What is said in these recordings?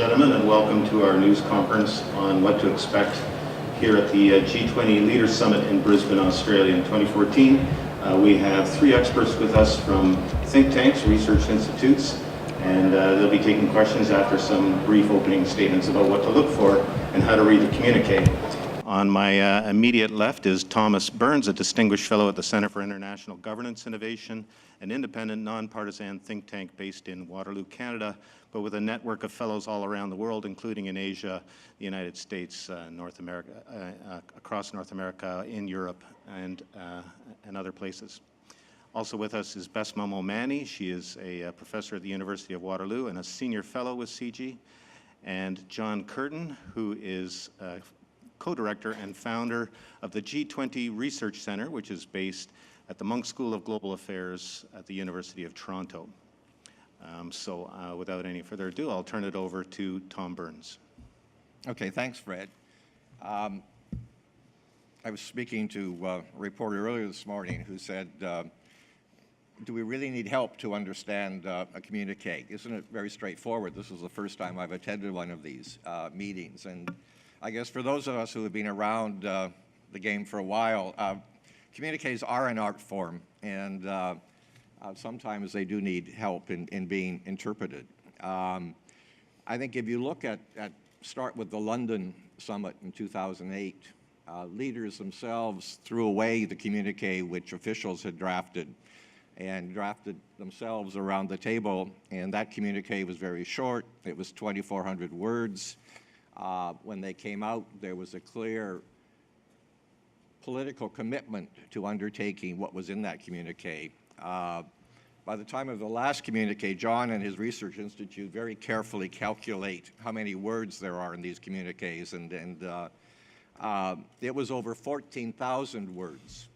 gentlemen, and welcome to our news conference on what to expect here at the G20 Leaders Summit in Brisbane, Australia in 2014. We have three experts with us from think tanks, research institutes, and they'll be taking questions after some brief opening statements about what to look for and how to read the communique. On my immediate left is Thomas Burns, a distinguished fellow at the Centre for International Governance Innovation, an independent, nonpartisan think tank based in Waterloo, Canada, but with a network of fellows all around the world, including in Asia, the United States, North America, across North America, in Europe, and other places. Also with us is Besma Momani. She is a professor at the University of Waterloo and a senior fellow with CG. And John Curtin, who is co-director and founder of the G20 Research Centre, which is based at the Munk School of Global Affairs at the University of Toronto. Without any further ado, I'll turn it over to Tom Burns. Okay, thanks, Fred. I was speaking to a reporter earlier this morning who said, do we really need help to understand a communique? Isn't it very straightforward? This is the first time I've attended one of these meetings. And I guess for those of us who have been around the game for a while, communiques are an art form, and sometimes they do need help in being interpreted. I think if you look start with the London Summit in 2008, leaders themselves threw away the communique which officials had drafted and drafted themselves around the table, and that communique was very short. It was 2,400 words. When they came out, there was a clear political commitment to undertaking what was in that communique. By the time of the last communique, John and his research institute very carefully calculate how many words there are in these communiques, and it was over 14,000 words,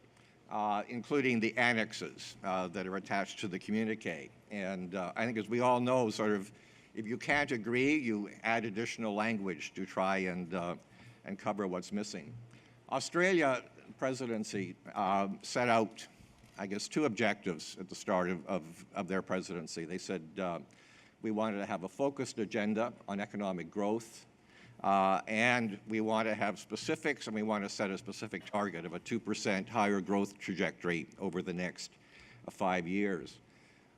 including the annexes that are attached to the communique. And I think, as we all know, sort of, if you can't agree, you add additional language to try and cover what's missing. Australia presidency set out, I guess, two objectives at the start of their presidency. They said we wanted to have a focused agenda on economic growth, and we want to have specifics, and we want to set a specific target of a 2% higher growth trajectory over the next 5 years.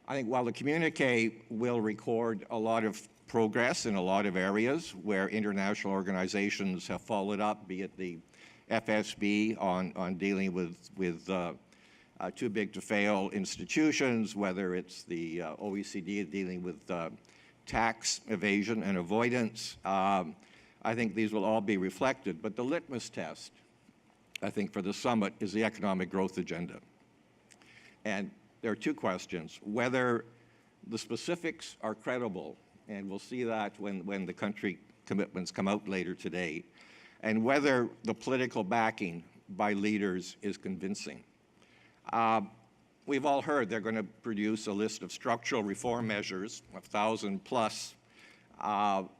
I think while the communique will record a lot of progress in a lot of areas where international organizations have followed up, be it the FSB on dealing with too big to fail institutions, whether it's the OECD dealing with tax evasion and avoidance, I think these will all be reflected. But the litmus test, I think, for the summit is the economic growth agenda. And there are two questions: whether the specifics are credible, and we'll see that when the country commitments come out later today, and whether the political backing by leaders is convincing. We've all heard they're going to produce a list of structural reform measures, 1,000 plus,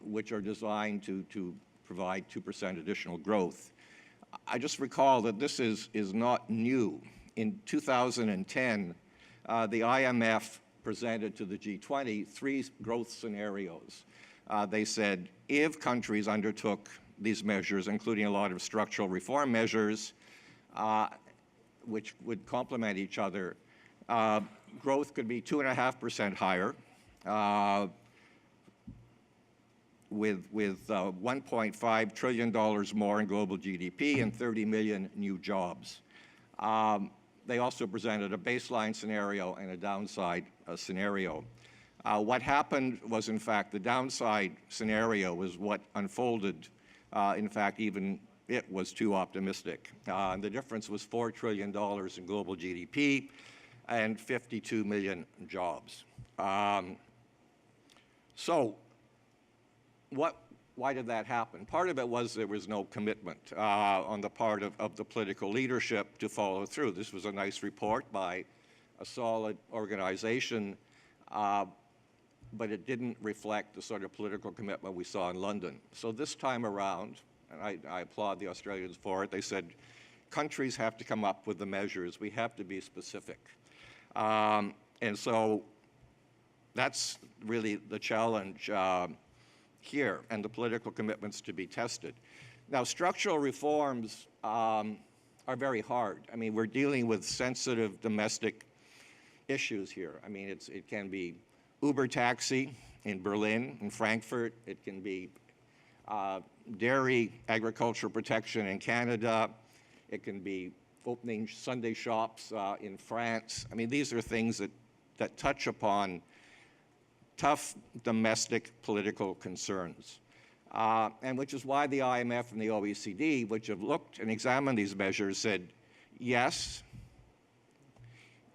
which are designed to provide 2% additional growth. I just recall that this is not new. In 2010, the IMF presented to the G20 three growth scenarios. They said if countries undertook these measures, including a lot of structural reform measures, which would complement each other, growth could be 2.5% higher, with $1.5 trillion more in global GDP and 30 million new jobs. They also presented a baseline scenario and a downside scenario. What happened was, in fact, the downside scenario was what unfolded. In fact, even it was too optimistic. And the difference was $4 trillion in global GDP and 52 million jobs. Why did that happen? Part of it was there was no commitment on the part of the political leadership to follow through. This was a nice report by a solid organization, but it didn't reflect the sort of political commitment we saw in London. So this time around, and I applaud the Australians for it, they said countries have to come up with the measures. We have to be specific. And so that's really the challenge here and the political commitments to be tested. Now, structural reforms are very hard. I mean, we're dealing with sensitive domestic issues here. I mean, it can be Uber taxi in Berlin, in Frankfurt. It can be dairy agriculture protection in Canada. It can be opening Sunday shops in France. I mean, these are things that touch upon tough domestic political concerns. And which is why the IMF and the OECD, which have looked and examined these measures, said, yes,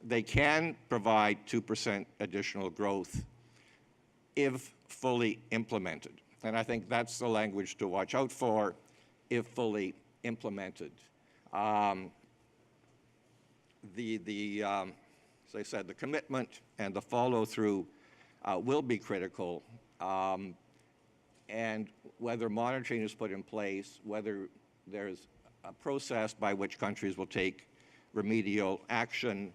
they can provide 2% additional growth if fully implemented. And I think that's the language to watch out for, if fully implemented. As I said, the commitment and the follow-through will be critical. And whether monitoring is put in place, whether there's a process by which countries will take remedial action,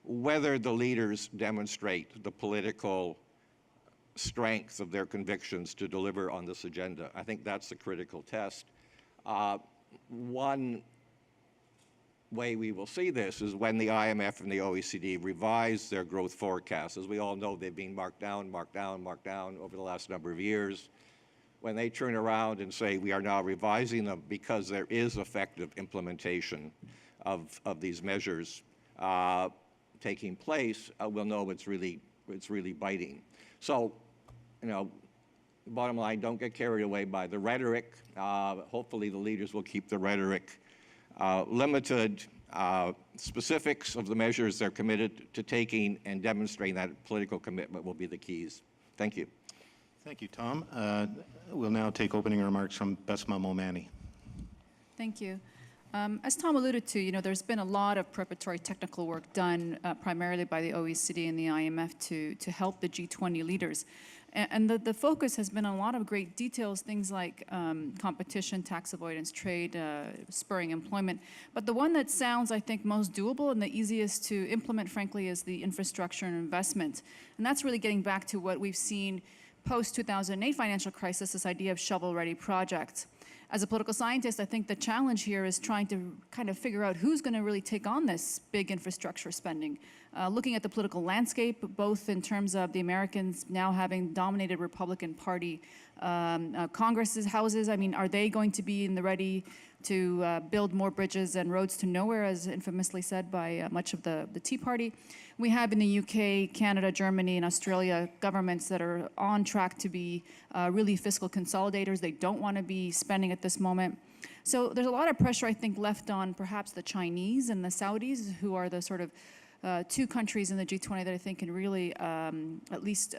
whether the leaders demonstrate the political strength of their convictions to deliver on this agenda. I think that's the critical test. One way we will see this is when the IMF and the OECD revise their growth forecasts. As we all know, they've been marked down, marked down, marked down over the last number of years. When they turn around and say we are now revising them because there is effective implementation of these measures taking place, we'll know it's really biting. So, you know, bottom line, don't get carried away by the rhetoric. Hopefully the leaders will keep the rhetoric limited. Specifics of the measures they're committed to taking and demonstrating that political commitment will be the keys. Thank you. Thank you, Tom. We'll now take opening remarks from Besma Momani. Thank you. As Tom alluded to, you know, there's been a lot of preparatory technical work done primarily by the OECD and the IMF to help the G20 leaders. And the focus has been on a lot of great details, things like competition, tax avoidance, trade, spurring employment. But the one that sounds, I think, most doable and the easiest to implement, frankly, is the infrastructure and investment. And that's really getting back to what we've seen post-2008 financial crisis, this idea of shovel-ready projects. As a political scientist, I think the challenge here is trying to kind of figure out who's going to really take on this big infrastructure spending. Looking at the political landscape, both in terms of the Americans now having dominated Republican Party Congresses, houses, I mean, are they going to be in the ready to build more bridges and roads to nowhere, as infamously said by much of the Tea Party? We have in the UK, Canada, Germany, and Australia governments that are on track to be really fiscal consolidators. They don't want to be spending at this moment. So there's a lot of pressure, I think, left on perhaps the Chinese and the Saudis, who are the sort of two countries in the G20 that I think can really at least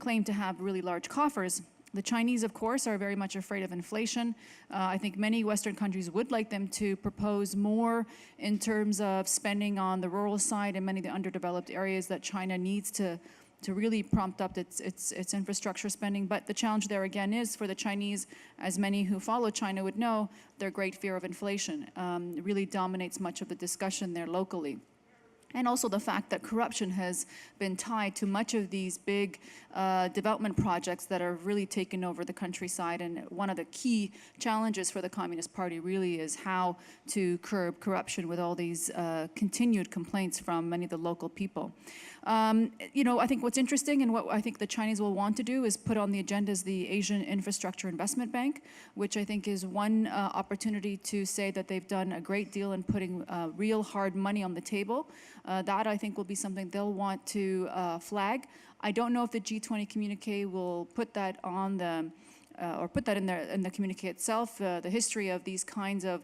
claim to have really large coffers. The Chinese, of course, are very much afraid of inflation. I think many Western countries would like them to propose more in terms of spending on the rural side and many of the underdeveloped areas that China needs to really prompt up its infrastructure spending. But the challenge there again is for the Chinese, as many who follow China would know, their great fear of inflation really dominates much of the discussion there locally. And also the fact that corruption has been tied to much of these big development projects that are really taken over the countryside. And one of the key challenges for the Communist Party really is how to curb corruption with all these continued complaints from many of the local people. You know, I think what's interesting and what I think the Chinese will want to do is put on the agenda is the Asian Infrastructure Investment Bank, which I think is one opportunity to say that they've done a great deal in putting real hard money on the table. That I think will be something they'll want to flag. I don't know if the G20 communique will put that on the or put that in the communique itself. The history of these kinds of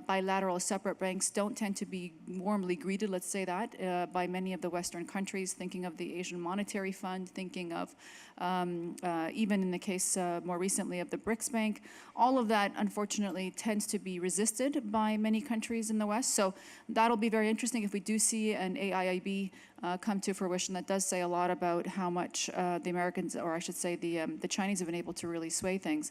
bilateral separate banks don't tend to be warmly greeted, let's say that, by many of the Western countries, thinking of the Asian Monetary Fund, thinking of even in the case more recently of the BRICS Bank. All of that, unfortunately, tends to be resisted by many countries in the West. So that'll be very interesting if we do see an AIIB come to fruition. That does say a lot about how much the Americans, or I should say the Chinese, have been able to really sway things.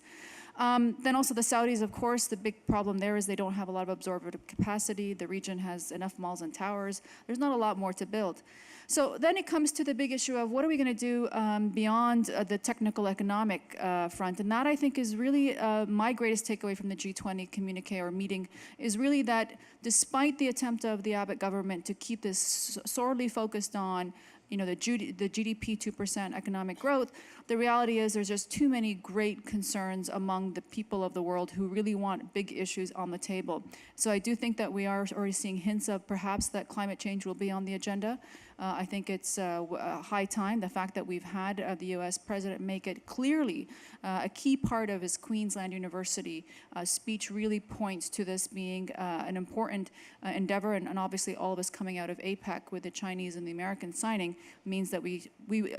Then also the Saudis, of course, the big problem there is they don't have a lot of absorptive capacity. The region has enough malls and towers. There's not a lot more to build. So then it comes to the big issue of what are we going to do beyond the technical economic front. And that, I think, is really my greatest takeaway from the G20 communique or meeting, is really that despite the attempt of the Abbott government to keep this sorely focused on the GDP 2% economic growth, the reality is there's just too many great concerns among the people of the world who really want big issues on the table. So I do think that we are already seeing hints of perhaps that climate change will be on the agenda. I think it's high time. The fact that we've had the U.S. president make it clearly a key part of his Queensland University speech really points to this being an important endeavor, and obviously all of us coming out of APEC with the Chinese and the Americans signing means that we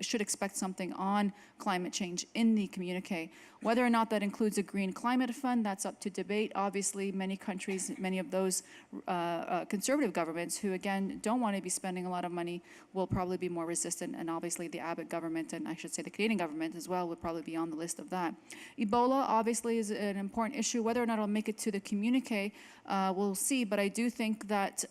should expect something on climate change in the communique. Whether or not that includes a green climate fund, that's up to debate. Obviously, many countries, many of those conservative governments who, again, don't want to be spending a lot of money will probably be more resistant, and obviously the Abbott government, and I should say the Canadian government as well, would probably be on the list of that. Ebola, obviously, is an important issue. Whether or not it'll make it to the communique, we'll see, but I do think that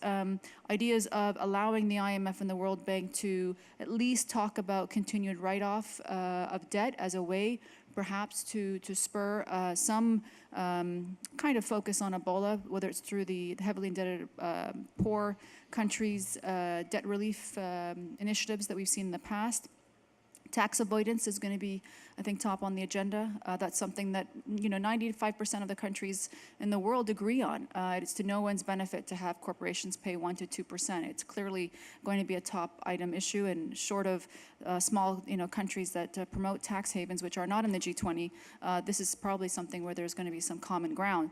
ideas of allowing the IMF and the World Bank to at least talk about continued write-off of debt as a way perhaps to spur some kind of focus on Ebola, whether it's through the heavily indebted poor countries' debt relief initiatives that we've seen in the past. Tax avoidance is going to be, I think, top on the agenda. That's something that 95% of the countries in the world agree on. It's to no one's benefit to have corporations pay 1 to 2%. It's clearly going to be a top item issue, and short of small countries that promote tax havens, which are not in the G20, this is probably something where there's going to be some common ground.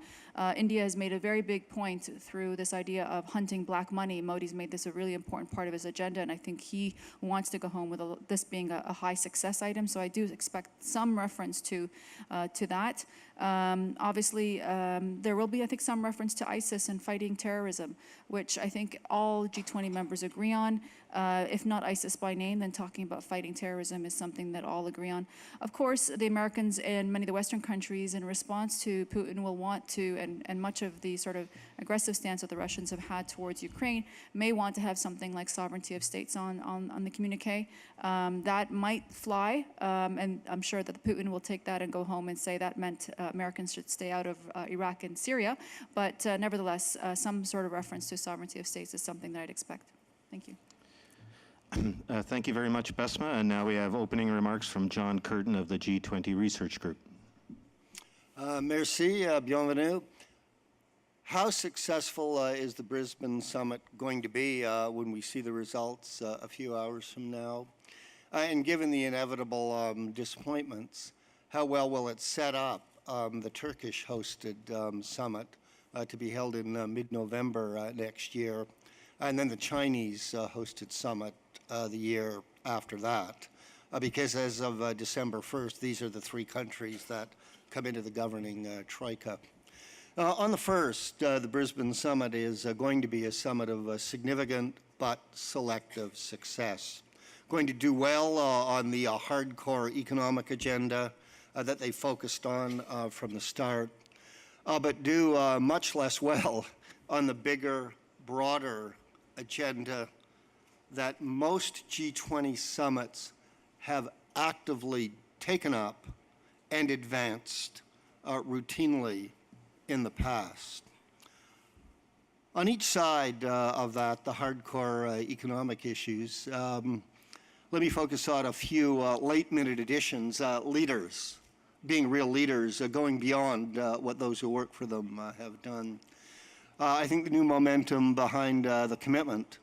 India has made a very big point through this idea of hunting black money. Modi's made this a really important part of his agenda, and I think he wants to go home with this being a high success item. So I do expect some reference to that. Obviously, there will be, I think, some reference to ISIS and fighting terrorism, which I think all G20 members agree on. If not ISIS by name, then talking about fighting terrorism is something that all agree on. Of course, the Americans and many of the Western countries, in response to Putin, will want to, and much of the sort of aggressive stance that the Russians have had towards Ukraine, may want to have something like sovereignty of states on the communique. That might fly, and I'm sure that Putin will take that and go home and say that meant Americans should stay out of Iraq and Syria. But nevertheless, some sort of reference to sovereignty of states is something that I'd expect. Thank you. Thank you very much, Besma. And now we have opening remarks from John Curtin of the G20 Research Group. Merci, bienvenue. How successful is the Brisbane Summit going to be when we see the results a few hours from now? And given the inevitable disappointments, how well will it set up the Turkish-hosted summit to be held in mid-November next year, and then the Chinese-hosted summit the year after that? Because as of December 1st, these are the three countries that come into the governing troika. On the first, the Brisbane Summit is going to be a summit of significant but selective success. Going to do well on the hardcore economic agenda that they focused on from the start, but do much less well on the bigger, broader agenda that most G20 summits have actively taken up and advanced routinely in the past. On each side of that, the hardcore economic issues, let me focus on a few late-minute additions, leaders, being real leaders, going beyond what those who work for them have done. I think the new momentum behind the commitment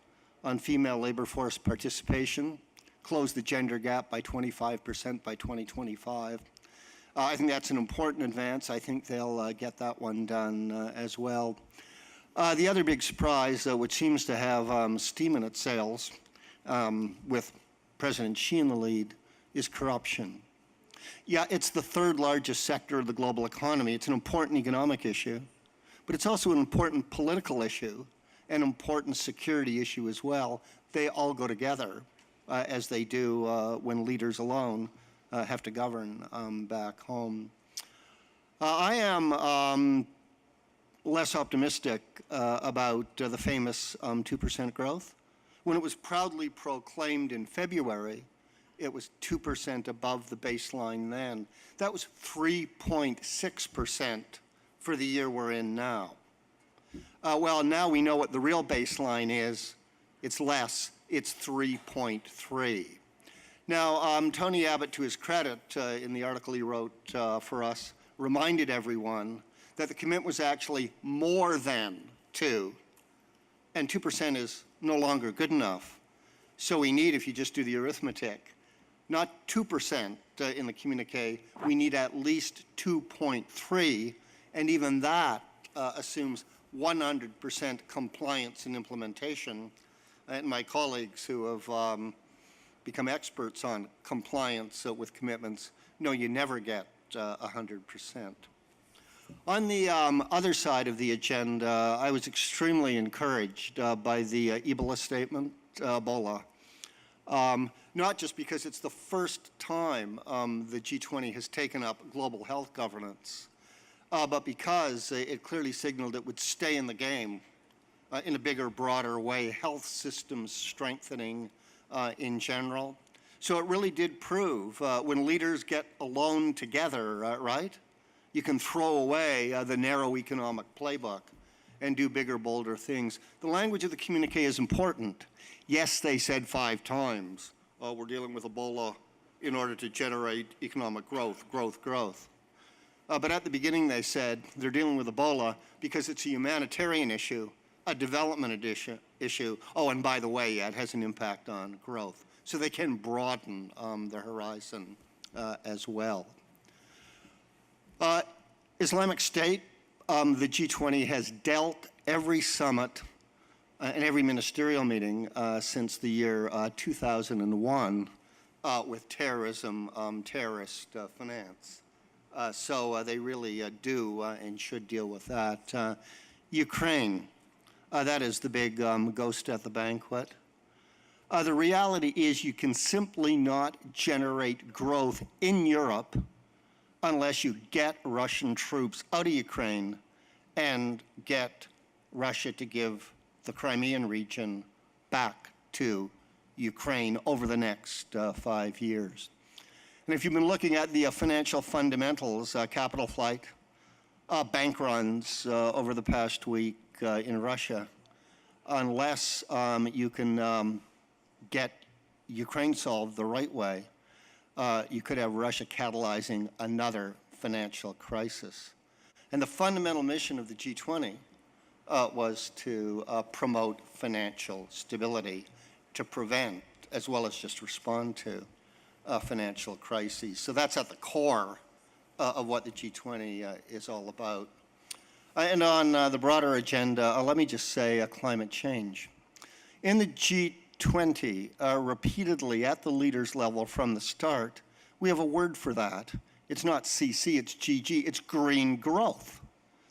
on female labor force participation, close the gender gap by 25% by 2025. I think that's an important advance. I think they'll get that one done as well. The other big surprise, which seems to have steam in its sails with President Xi in the lead, is corruption. Yeah, it's the third largest sector of the global economy. It's an important economic issue, but it's also an important political issue, an important security issue as well. They all go together, as they do when leaders alone have to govern back home. I am less optimistic about the famous 2% growth. When it was proudly proclaimed in February, it was 2% above the baseline then. That was 3.6% for the year we're in now. Well, now we know what the real baseline is. It's less. It's 3.3. Now, Tony Abbott, to his credit, in the article he wrote for us, reminded everyone that the commitment was actually more than 2, and 2% is no longer good enough. So we need, if you just do the arithmetic, not 2% in the communique, we need at least 2.3, and even that assumes 100% compliance and implementation. And my colleagues who have become experts on compliance with commitments know you never get 100%. On the other side of the agenda, I was extremely encouraged by the Ebola statement, Ebola. Not just because it's the first time the G20 has taken up global health governance, but because it clearly signaled it would stay in the game in a bigger, broader way, health systems strengthening in general. So it really did prove when leaders get alone together, right? You can throw away the narrow economic playbook and do bigger, bolder things. The language of the communique is important. Yes, they said 5 times, we're dealing with Ebola in order to generate economic growth, growth. But at the beginning they said they're dealing with Ebola because it's a humanitarian issue, a development issue. Oh, and by the way, it has an impact on growth. So they can broaden the horizon as well. Islamic State, the G20 has dealt every summit and every ministerial meeting since the year 2001 with terrorism, terrorist finance. So they really do and should deal with that. Ukraine, that is the big ghost at the banquet. The reality is you can simply not generate growth in Europe unless you get Russian troops out of Ukraine and get Russia to give the Crimean region back to Ukraine over the next 5 years. And if you've been looking at the financial fundamentals, capital flight, bank runs over the past week in Russia, unless you can get Ukraine solved the right way, you could have Russia catalyzing another financial crisis. And the fundamental mission of the G20 was to promote financial stability, to prevent as well as just respond to financial crises. So that's at the core of what the G20 is all about. And on the broader agenda, let me just say climate change. In the G20, repeatedly at the leaders level from the start, we have a word for that. It's not CC, it's GG, it's green growth.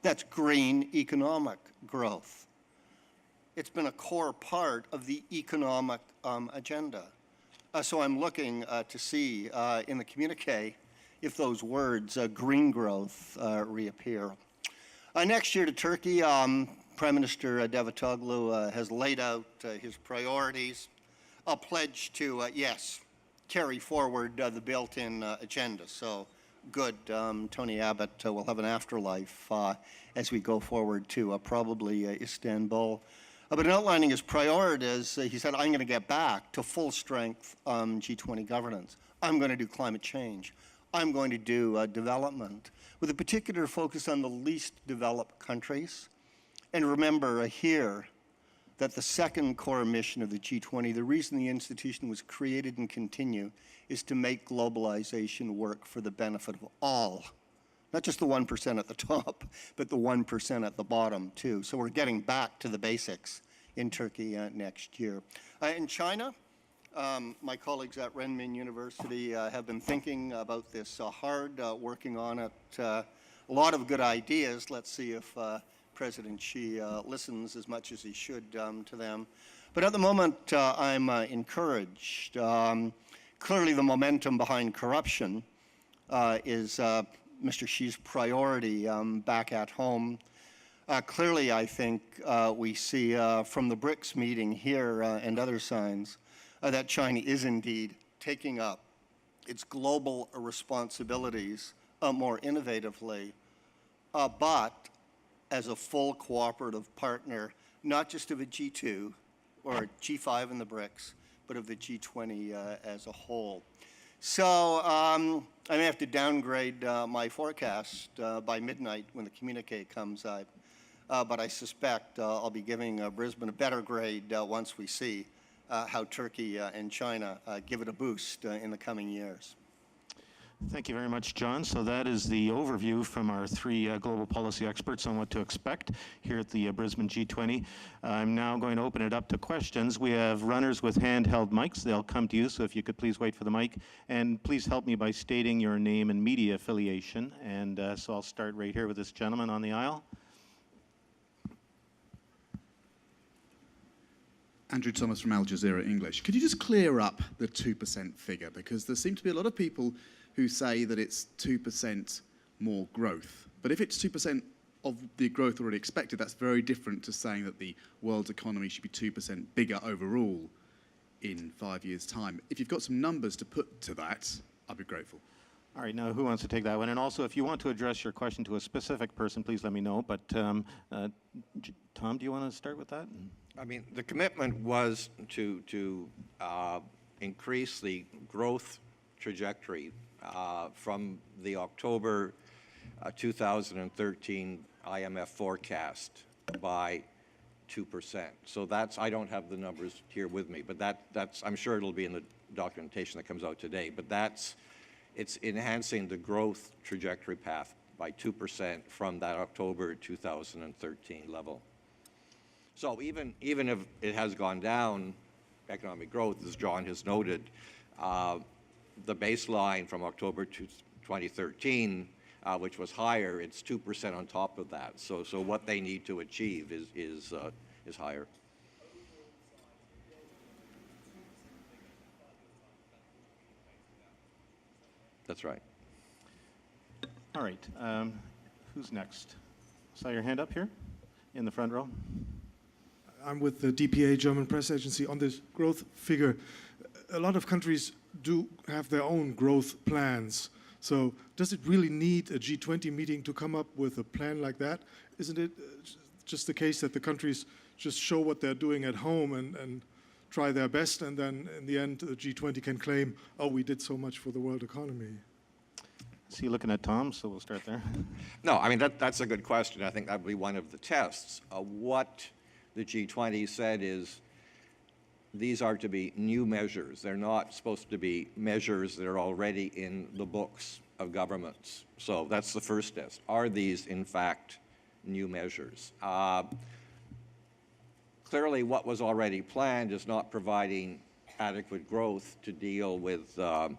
That's green economic growth. It's been a core part of the economic agenda. So I'm looking to see in the communique if those words, green growth, reappear. Next year to Turkey, Prime Minister Davutoglu has laid out his priorities, a pledge to, yes, carry forward the built-in agenda. So good, Tony Abbott will have an afterlife as we go forward to probably Istanbul. But in outlining his priorities, he said, I'm going to get back to full-strength G20 governance. I'm going to do climate change. I'm going to do development, with a particular focus on the least developed countries. And remember here that the second core mission of the G20, the reason the institution was created and continue, is to make globalization work for the benefit of all. Not just the 1% at the top, but the 1% at the bottom, too. So we're getting back to the basics in Turkey next year. In China, my colleagues at Renmin University have been thinking about this hard, working on it. A lot of good ideas. Let's see if President Xi listens as much as he should to them. But at the moment, I'm encouraged. Clearly, the momentum behind corruption is Mr. Xi's priority back at home. Clearly, I think we see from the BRICS meeting here and other signs that China is indeed taking up its global responsibilities more innovatively, but as a full cooperative partner, not just of a G2 or G5 in the BRICS, but of the G20 as a whole. So I may have to downgrade my forecast by midnight when the communique comes out, but I suspect I'll be giving Brisbane a better grade once we see how Turkey and China give it a boost in the coming years. Thank you very much, John. So that is the overview from our three global policy experts on what to expect here at the Brisbane G20. I'm now going to open it up to questions. We have runners with handheld mics. They'll come to you, so if you could please wait for the mic. And please help me by stating your name and media affiliation. And so I'll start right here with this gentleman on the aisle. Andrew Thomas from Al Jazeera English. Could you just clear up the 2% figure? Because there seem to be a lot of people who say that it's 2% more growth. But if it's 2% of the growth already expected, that's very different to saying that the world's economy should be 2% bigger overall in 5 years' time. If you've got some numbers to put to that, I'd be grateful. All right, now who wants to take that one? And also, if you want to address your question to a specific person, please let me know. But Tom, do you want to start with that? I mean, the commitment was to increase the growth trajectory from the October 2013 IMF forecast by 2%. So that's, I don't have the numbers here with me, but that's, I'm sure it'll be in the documentation that comes out today, but it's enhancing the growth trajectory path by 2% from that October 2013 level. So even if it has gone down, economic growth, as John has noted, the baseline from October 2013, which was higher, it's 2% on top of that. So what they need to achieve is higher. That's right. All right, who's next? Saw your hand up here in the front row. I'm with the DPA, German press agency, on this growth figure. A lot of countries do have their own growth plans. So does it really need a G20 meeting to come up with a plan like that? Isn't it just the case that the countries just show what they're doing at home and try their best, and then in the end, the G20 can claim, oh, we did so much for the world economy? See, looking at Tom, so we'll start there. No, I mean, that's a good question. I think that would be one of the tests. What the G20 said is these are to be new measures. They're not supposed to be measures that are already in the books of governments. So that's the first test. Are these, in fact, new measures? Clearly, what was already planned is not providing adequate growth to deal with the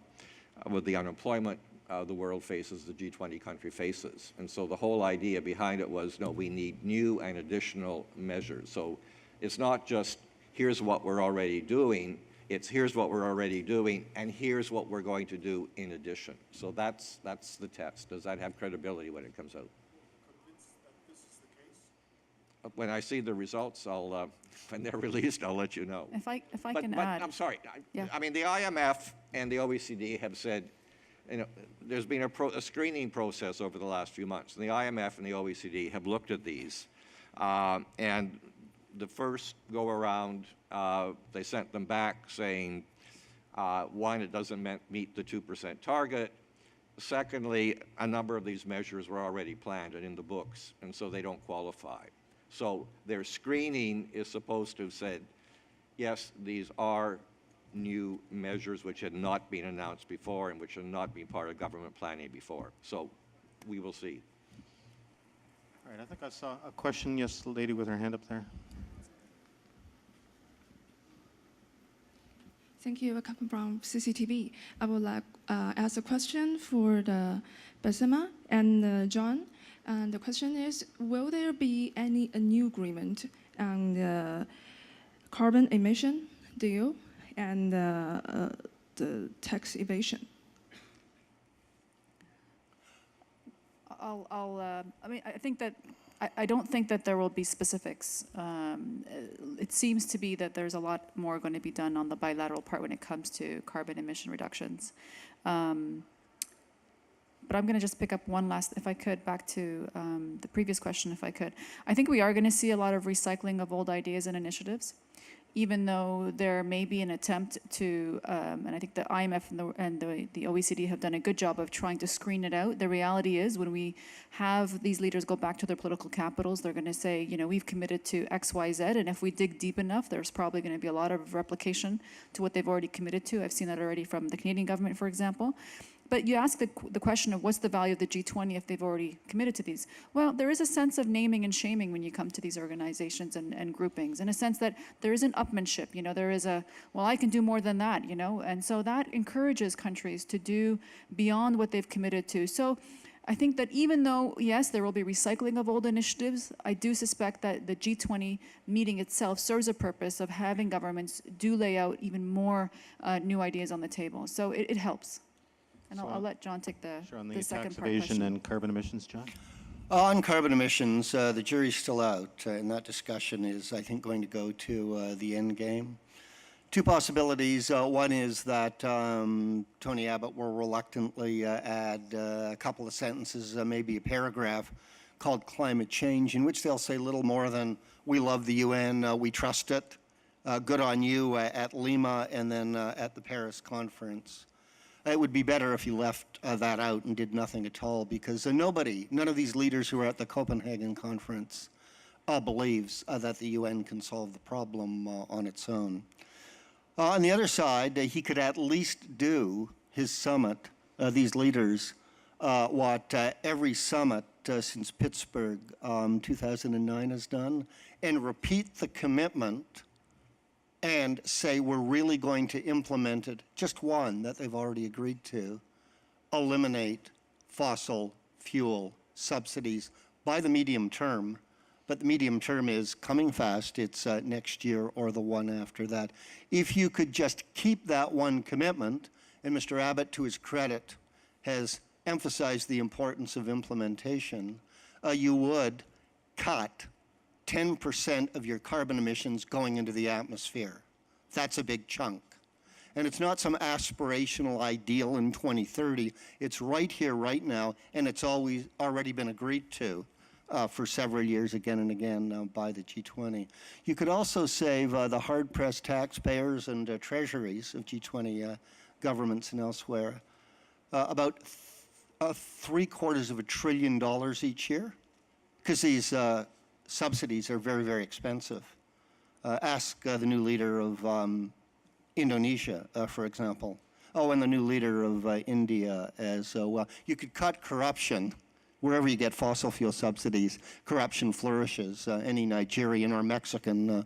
unemployment the world faces, the G20 country faces. And so the whole idea behind it was, no, we need new and additional measures. So it's not just, here's what we're already doing, it's here's what we're already doing, and here's what we're going to do in addition. So that's the test. Does that have credibility when it comes out? When I see the results, I'll, when they're released, I'll let you know. If I can add. I'm sorry. Yeah. I mean, the IMF and the OECD have said, you know, there's been a screening process over the last few months. And the IMF and the OECD have looked at these. And the first go around, they sent them back saying, one, it doesn't meet the 2% target. Secondly, a number of these measures were already planned and in the books, and so they don't qualify. So their screening is supposed to have said, yes, these are new measures which had not been announced before and which had not been part of government planning before. So we will see. All right, I think I saw a question. Yes, the lady with her hand up there. Thank you. I come from CCTV. I would like ask a question for the Besema and John. And the question is, will there be any new agreement on the carbon emission deal and the tax evasion? I mean, I think that, I don't think that there will be specifics. It seems to be that there's a lot more going to be done on the bilateral part when it comes to carbon emission reductions. But I'm going to just pick up one last, if I could, back to the previous question, if I could. I think we are going to see a lot of recycling of old ideas and initiatives, even though there may be an attempt to, and I think the IMF and the OECD have done a good job of trying to screen it out. The reality is, when we have these leaders go back to their political capitals, they're going to say, you know, we've committed to X, Y, Z, and if we dig deep enough, there's probably going to be a lot of replication to what they've already committed to. I've seen that already from the Canadian government, for example. But you ask the question of what's the value of the G20 if they've already committed to these? Well, there is a sense of naming and shaming when you come to these organizations and groupings, in a sense that there is an upmanship, you know, there is a, well, I can do more than that, you know, and so that encourages countries to do beyond what they've committed to. So I think that even though, yes, there will be recycling of old initiatives, I do suspect that the G20 meeting itself serves a purpose of having governments do lay out even more new ideas on the table. So it helps. And I'll let John take the second tax part evasion question. and carbon emissions, John? On carbon emissions, the jury's still out, and that discussion is, I think, going to go to the end game. Two possibilities. One is that Tony Abbott will reluctantly add a couple of sentences, maybe a paragraph, called climate change, in which they'll say little more than, we love the UN, we trust it, good on you at Lima, and then at the Paris conference. It would be better if you left that out and did nothing at all, because none of these leaders who are at the Copenhagen conference believes that the UN can solve the problem on its own. On the other side, he could at least do his summit, these leaders, what every summit since Pittsburgh 2009 has done, and repeat the commitment and say we're really going to implement it, just one that they've already agreed to, eliminate fossil fuel subsidies by the medium term. But the medium term is coming fast. It's next year or the one after that. If you could just keep that one commitment, and Mr. Abbott, to his credit, has emphasized the importance of implementation, you would cut 10% of your carbon emissions going into the atmosphere. That's a big chunk. And it's not some aspirational ideal in 2030. It's right here, right now, and it's already been agreed to for several years, again and again, by the G20. You could also save the hard-pressed taxpayers and treasuries of G20 governments and elsewhere about $750 billion each year, because these subsidies are very, very expensive. Ask the new leader of Indonesia, for example. Oh, and the new leader of India as well. You could cut corruption. Wherever you get fossil fuel subsidies, corruption flourishes. Any Nigerian or Mexican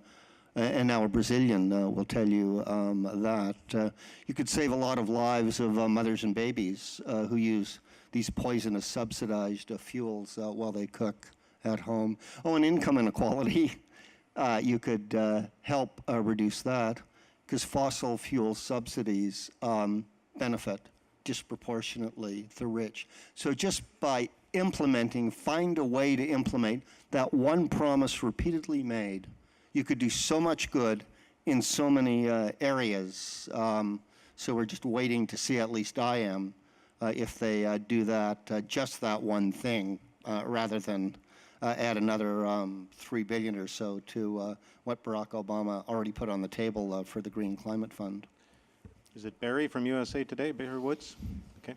and now a Brazilian will tell you that. You could save a lot of lives of mothers and babies who use these poisonous subsidized fuels while they cook at home. Oh, and income inequality, you could help reduce that, because fossil fuel subsidies benefit disproportionately the rich. So just by find a way to implement that one promise repeatedly made, you could do so much good in so many areas. So we're just waiting to see, at least I am, if they do that, just that one thing, rather than add another $3 billion or so to what Barack Obama already put on the table for the Green Climate Fund. Is it Barry from USA Today, Barry Woods? Okay.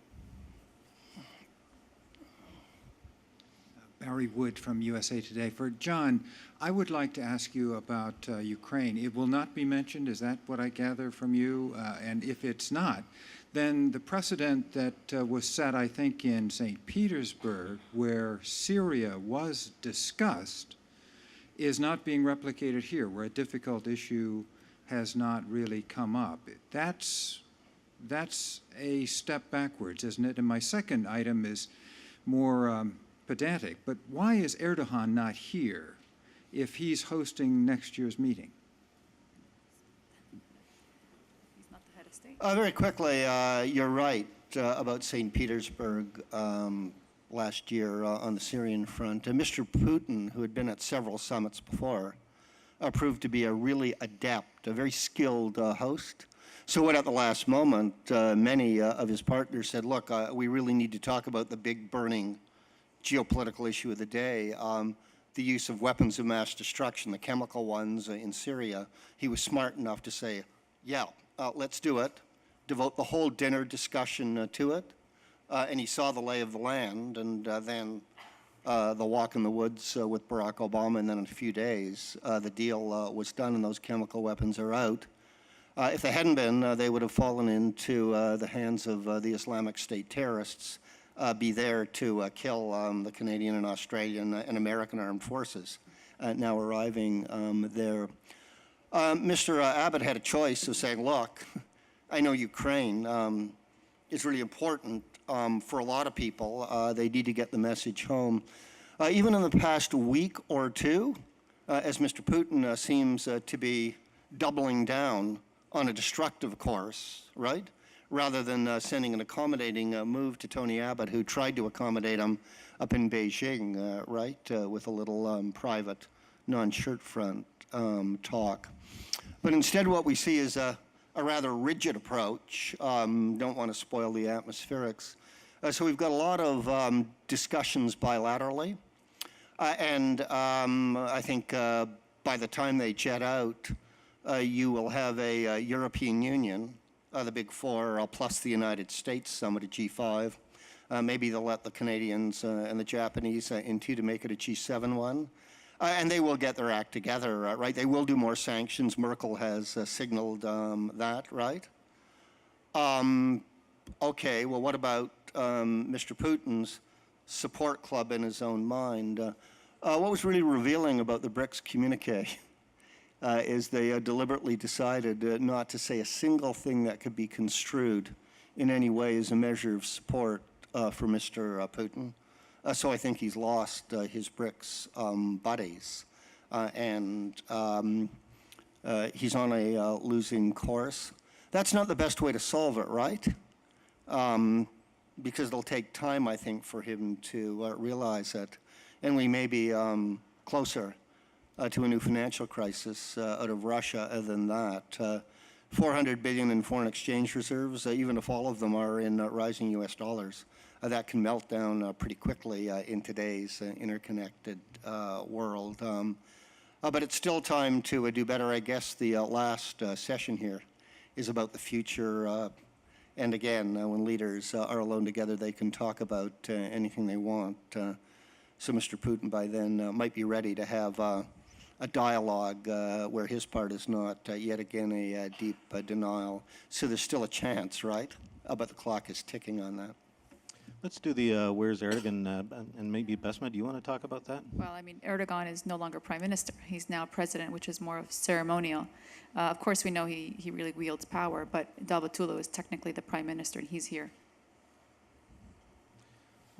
Barry Wood from USA Today. For John, I would like to ask you about Ukraine. It will not be mentioned, is that what I gather from you? And if it's not, then the precedent that was set, I think, in St. Petersburg, where Syria was discussed, is not being replicated here, where a difficult issue has not really come up. That's a step backwards, isn't it? And my second item is more pedantic, but why is Erdogan not here if he's hosting next year's meeting? He's not the head of state. Very quickly, you're right about St. Petersburg. last year on the Syrian front. Mr. Putin, who had been at several summits before, proved to be a really adept, a very skilled host. So when at the last moment, many of his partners said, look, we really need to talk about the big burning geopolitical issue of the day, the use of weapons of mass destruction, the chemical ones in Syria. He was smart enough to say, yeah, let's do it, devote the whole dinner discussion to it. And he saw the lay of the land, and then the walk in the woods with Barack Obama, and then in a few days, the deal was done and those chemical weapons are out. If they hadn't been, they would have fallen into the hands of the Islamic State terrorists, be there to kill the Canadian and Australian and American armed forces now arriving there. Mr. Abbott had a choice of saying, look, I know Ukraine is really important for a lot of people. They need to get the message home. Even in the past week or two, as Mr. Putin seems to be doubling down on a destructive course, right? Rather than sending an accommodating move to Tony Abbott, who tried to accommodate him up in Beijing, right, with a little private, non-shirt front talk. But instead what we see is a rather rigid approach. Don't want to spoil the atmospherics. So we've got a lot of discussions bilaterally. And I think by the time they jet out, you will have a European Union, the Big Four, plus the United States summit at G5. Maybe they'll let the Canadians and the Japanese into to make it a G7 one. And they will get their act together, right? They will do more sanctions. Merkel has signaled that, right? Okay, well, what about Mr. Putin's support club in his own mind? What was really revealing about the BRICS communique is they deliberately decided not to say a single thing that could be construed in any way as a measure of support for Mr. Putin. So I think he's lost his BRICS buddies, and he's on a losing course. That's not the best way to solve it, right? Because it'll take time, I think, for him to realize it. And we may be closer to a new financial crisis out of Russia than that. 400 billion in foreign exchange reserves, even if all of them are in rising US dollars, that can melt down pretty quickly in today's interconnected world. But it's still time to do better. I guess the last session here is about the future. And again, when leaders are alone together, they can talk about anything they want. So Mr. Putin by then might be ready to have a dialogue where his part is not yet again a deep denial. So there's still a chance, right? But the clock is ticking on that. Let's do the where's Erdogan, and maybe Besma, do you want to talk about that? Well, I mean, Erdogan is no longer prime minister. He's now president, which is more of ceremonial. Of course, we know he really wields power, but Davutoglu is technically the prime minister, and he's here.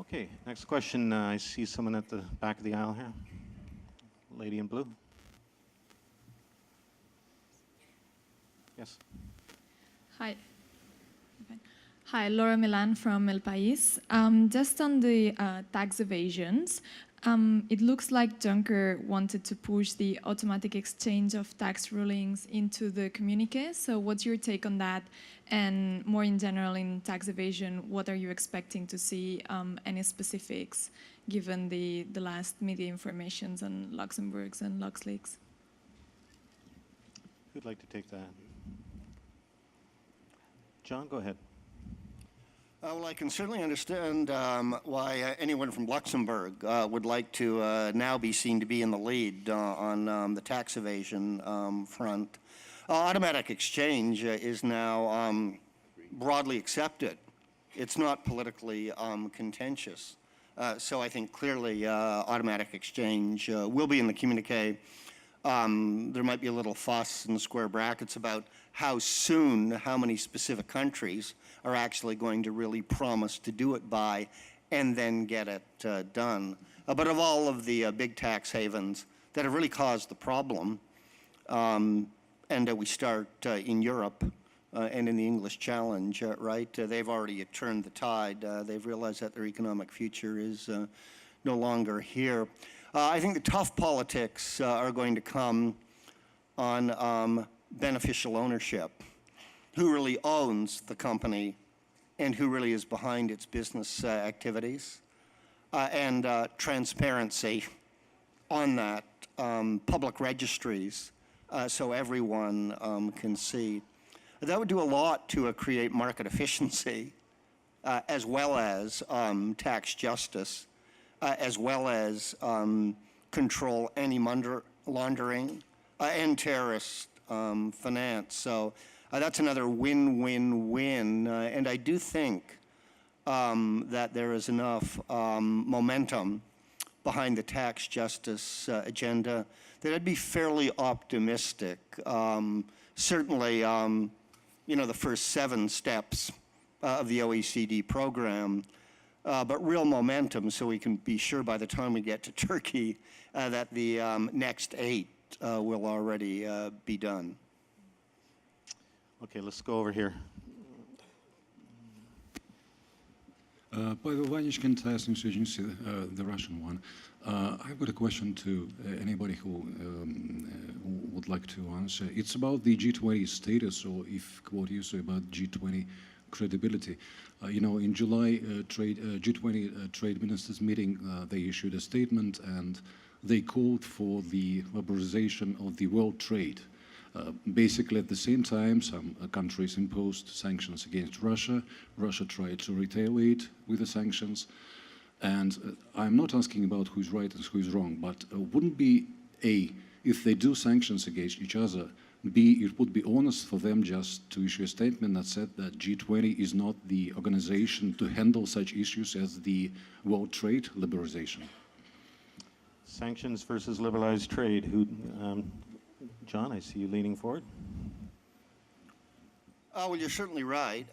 Okay, next question. I see someone at the back of the aisle here. Lady in blue. Yes. Hi. Hi, Laura Milan from El País. Just on the tax evasions, it looks like Juncker wanted to push the automatic exchange of tax rulings into the communique. So what's your take on that? And more in general in tax evasion, what are you expecting to see? Any specifics given the last media informations on Luxembourg's and LuxLeaks? Who'd like to take that? John, go ahead. Well, I can certainly understand why anyone from Luxembourg would like to now be seen to be in the lead on the tax evasion front. Automatic exchange is now broadly accepted. It's not politically contentious. So I think clearly automatic exchange will be in the communique. There might be a little fuss in the square brackets about how soon, how many specific countries are actually going to really promise to do it by and then get it done. But of all of the big tax havens that have really caused the problem, and we start in Europe, and in the English challenge, right? They've already turned the tide. They've realized that their economic future is no longer here. I think the tough politics are going to come on beneficial ownership. Who really owns the company and who really is behind its business activities, and transparency on that, public registries, so everyone can see. That would do a lot to create market efficiency, as well as tax justice, as well as control any laundering and terrorist finance. So that's another win-win-win. And I do think that there is enough momentum behind the tax justice agenda that I'd be fairly optimistic. Certainly, you know, the first 7 steps of the OECD program, but real momentum, so we can be sure by the time we get to Turkey that the next 8 will already be done. Okay, let's go over here. Pavel Vanishkin, Tass News Agency, the Russian one. I've got a question to anybody who would like to answer. It's about the G20 status, or if quote you say about G20 credibility. You know, in July G20 trade ministers meeting, they issued a statement and they called for the liberalization of the world trade. Basically, at the same time, some countries imposed sanctions against Russia. Russia tried to retaliate with the sanctions. And I'm not asking about who's right and who's wrong, but wouldn't be A, if they do sanctions against each other, B, it would be honest for them just to issue a statement that said that G20 is not the organization to handle such issues as the world trade liberalization. Sanctions versus liberalized trade. Who, John, I see you leaning forward. Well, you're certainly right.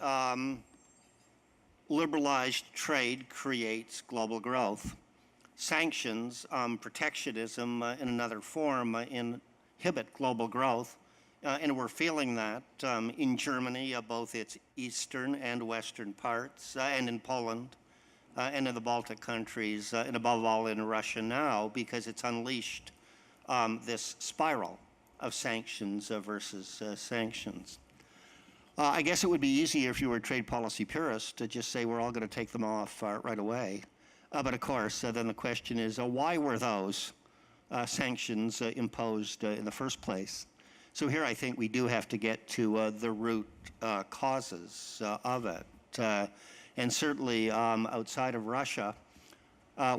Liberalized trade creates global growth. Sanctions, protectionism in another form, inhibit global growth. And we're feeling that in Germany, both its eastern and western parts, and in Poland, and in the Baltic countries, and above all in Russia now, because it's unleashed this spiral of sanctions versus sanctions. I guess it would be easier if you were a trade policy purist to just say we're all going to take them off right away. But of course, then the question is, why were those sanctions imposed in the first place? So here I think we do have to get to the root causes of it. And certainly outside of Russia,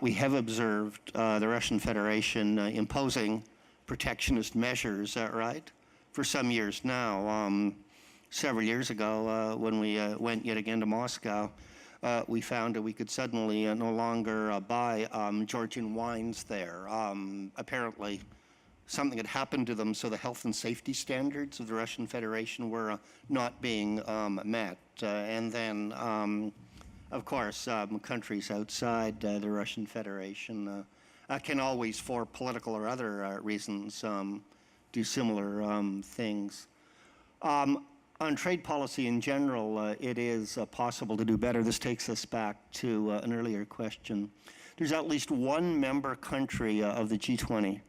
we have observed the Russian Federation imposing protectionist measures, right, for some years now. Several years ago, when we went yet again to Moscow, we found that we could suddenly no longer buy Georgian wines there. Apparently, something had happened to them, so the health and safety standards of the Russian Federation were not being met. And then, of course, countries outside the Russian Federation can always, for political or other reasons, do similar things. On trade policy in general, it is possible to do better. This takes us back to an earlier question. There's at least one member country of the G20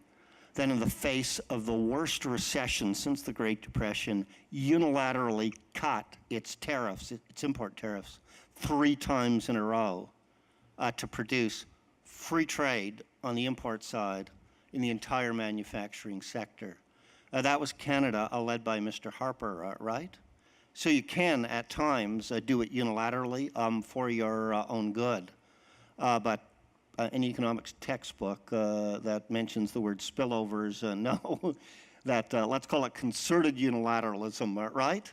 that, in the face of the worst recession since the Great Depression, unilaterally cut its tariffs, its import tariffs, 3 times in a row to produce free trade on the import side in the entire manufacturing sector. That was Canada, led by Mr. Harper, right? So you can, at times, do it unilaterally for your own good. But an economics textbook that mentions the word spillovers know that, let's call it concerted unilateralism, right?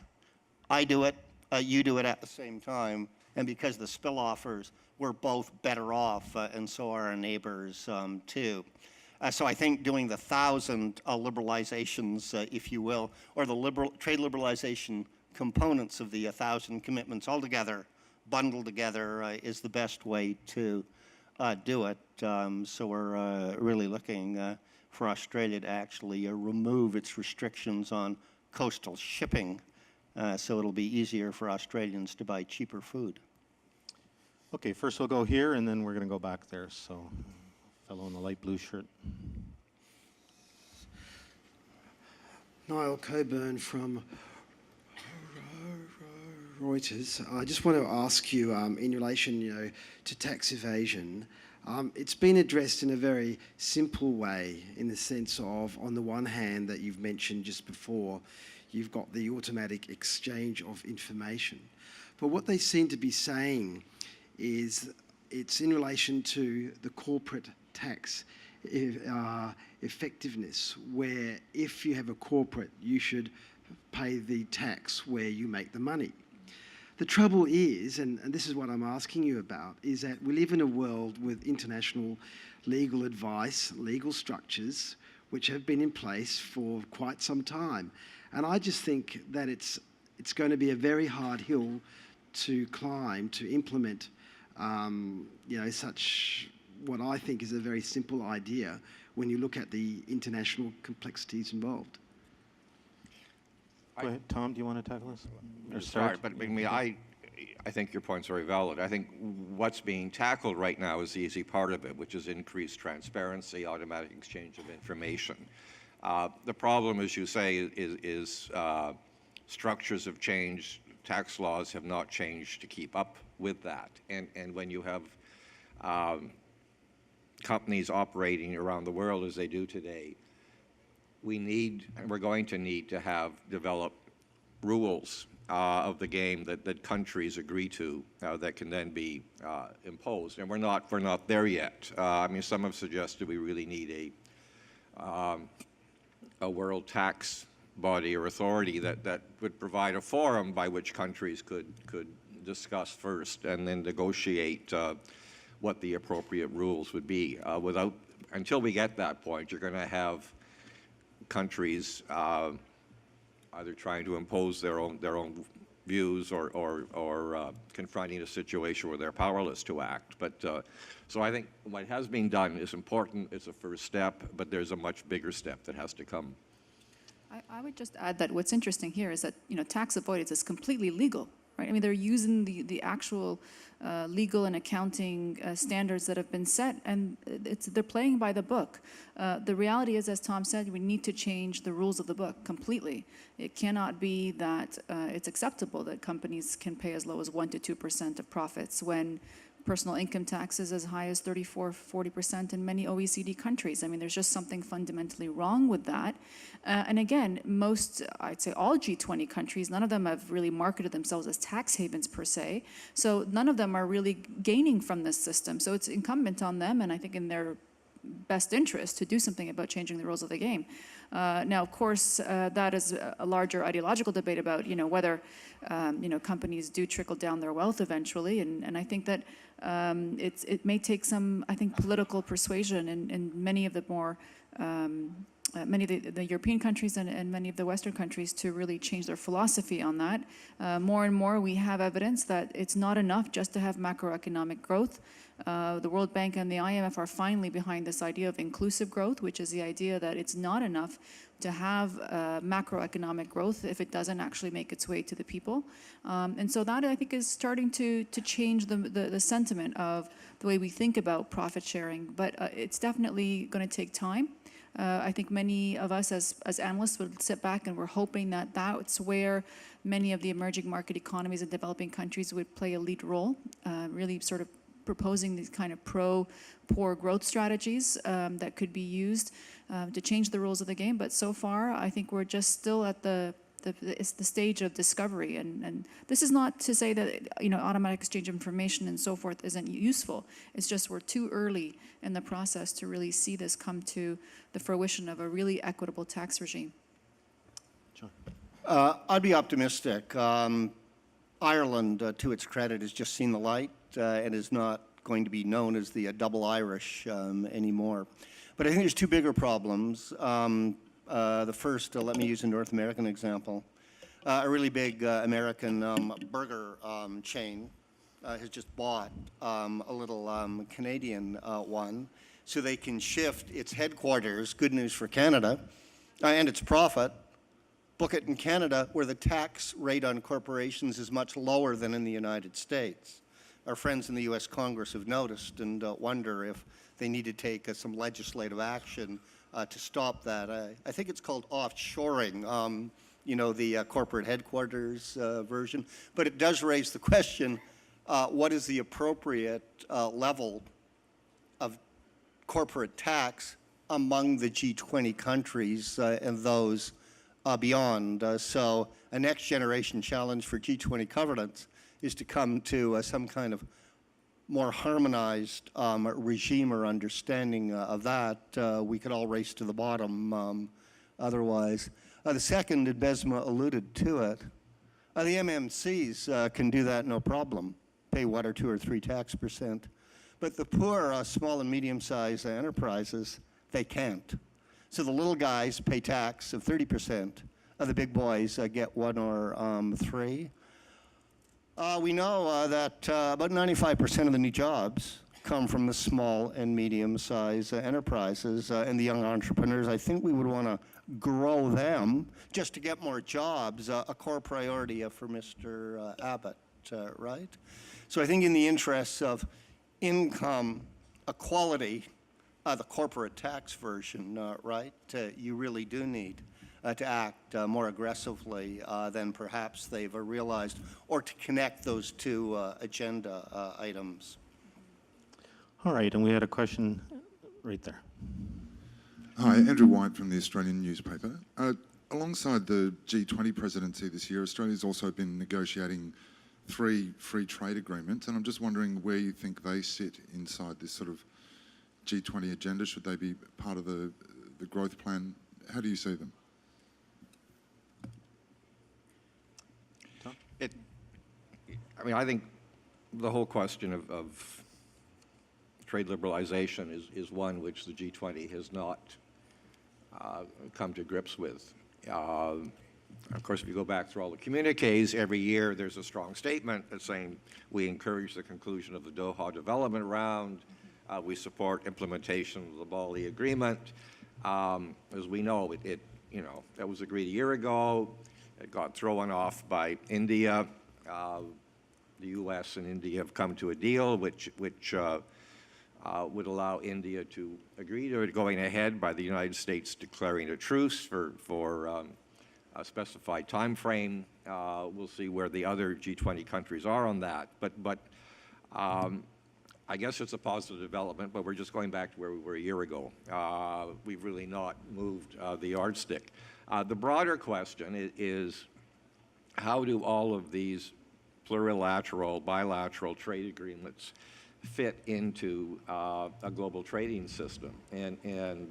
I do it, you do it at the same time. And because the spillovers, we're both better off, and so are our neighbors too. So I think doing the 1,000 liberalizations, if you will, or the trade liberalization components of the 1,000 commitments all together, bundled together, is the best way to do it. So we're really looking for Australia to actually remove its restrictions on coastal shipping so it'll be easier for Australians to buy cheaper food. Okay, first we'll go here, and then we're going to go back there. So, fellow in the light blue shirt. Niall Coburn from Reuters. I just want to ask you, in relation, to tax evasion, it's been addressed in a very simple way, in the sense of, on the one hand, that you've mentioned just before, you've got the automatic exchange of information. But what they seem to be saying is it's in relation to the corporate tax effectiveness, where if you have a corporate, you should pay the tax where you make the money. The trouble is, and this is what I'm asking you about, is that we live in a world with international legal advice, legal structures, which have been in place for quite some time. And I just think that it's going to be a very hard hill to climb to implement, such what I think is a very simple idea when you look at the international complexities involved. Go ahead, Tom, do you want to tackle this? Or Start, but I think your point's very valid. I think what's being tackled right now is the easy part of it, which is increased transparency, automatic exchange of information. The problem, as you say, is structures have changed, tax laws have not changed to keep up with that. And when you have companies operating around the world as they do today, we're going to need to have developed rules of the game that countries agree to that can then be imposed. And we're not there yet. I mean, some have suggested we really need a world tax body or authority that would provide a forum by which countries could discuss first and then negotiate what the appropriate rules would be. Until we get that point, you're going to have countries either trying to impose their own views or confronting a situation where they're powerless to act. But so I think what has been done is important. It's a first step, but there's a much bigger step that has to come. I would just add that what's interesting here is that tax avoidance is completely legal, right? I mean, they're using the actual legal and accounting standards that have been set, and they're playing by the book. The reality is, as Tom said, we need to change the rules of the book completely. It cannot be that it's acceptable that companies can pay as low as 1% to 2% of profits when personal income tax is as high as 34–40% in many OECD countries. I mean, there's just something fundamentally wrong with that. And again, I'd say all G20 countries, none of them have really marketed themselves as tax havens per se. So none of them are really gaining from this system. So it's incumbent on them, and I think in their best interest, to do something about changing the rules of the game. Now, of course, that is a larger ideological debate about, whether, companies do trickle down their wealth eventually. And I think that it may take some, political persuasion in many of the more, many of the European countries and many of the Western countries to really change their philosophy on that. More and more, we have evidence that it's not enough just to have macroeconomic growth. The World Bank and the IMF are finally behind this idea of inclusive growth, which is the idea that it's not enough to have macroeconomic growth if it doesn't actually make its way to the people. And so that, I think, is starting to change the sentiment of the way we think about profit sharing. But it's definitely going to take time. I think many of us as analysts would sit back and we're hoping that that's where many of the emerging market economies in developing countries would play a lead role, really sort of proposing these kind of pro-poor growth strategies that could be used to change the rules of the game. But so far, I think we're just still at the stage of discovery. And this is not to say that automatic exchange of information and so forth isn't useful. It's just we're too early in the process to really see this come to the fruition of a really equitable tax regime. John. I'd be optimistic. Ireland, to its credit, has just seen the light and is not going to be known as the double Irish anymore. But I think there's two bigger problems. The first, let me use a North American example. A really big American burger chain has just bought a little Canadian one so they can shift its headquarters, good news for Canada, and its profit Book it in Canada, where the tax rate on corporations is much lower than in the United States. Our friends in the U.S. Congress have noticed and wonder if they need to take some legislative action to stop that. I think it's called offshoring, you know, the corporate headquarters version. But it does raise the question, what is the appropriate level of corporate tax among the G20 countries and those beyond? So a next generation challenge for G20 governance is to come to some kind of more harmonized regime or understanding of that. We could all race to the bottom otherwise. The second, and Besma alluded to it, the MMCs can do that no problem, pay 1 or 2 or 3 tax percent. But the poor small and medium-sized enterprises, they can't. So the little guys pay tax of 30%. The big boys get 1 or 3. We know that about 95% of the new jobs come from the small and medium-sized enterprises and the young entrepreneurs. I think we would want to grow them just to get more jobs, a core priority for Mr. Abbott, right? So I think in the interests of income equality, the corporate tax version, right, you really do need to act more aggressively than perhaps they've realized, or to connect those two agenda items. All right, and we had a question right there. Hi, Andrew White from the Australian newspaper. Alongside the G20 presidency this year, Australia's also been negotiating 3 free trade agreements, and I'm just wondering where you think they sit inside this sort of G20 agenda. Should they be part of the growth plan? How do you see them? I mean, I think the whole question of trade liberalization is one which the G20 has not come to grips with. Of course, if you go back through all the communiques, every year there's a strong statement that's saying we encourage the conclusion of the Doha development round, we support implementation of the Bali Agreement. As we know, you know, that was agreed a year ago. It got thrown off by India. The U.S. and India have come to a deal which would allow India to agree to it going ahead by the United States declaring a truce for a specified time frame. We'll see where the other G20 countries are on that. But I guess it's a positive development, but we're just going back to where we were a year ago. We've really not moved the yardstick. The broader question is how do all of these plurilateral, bilateral trade agreements fit into a global trading system? And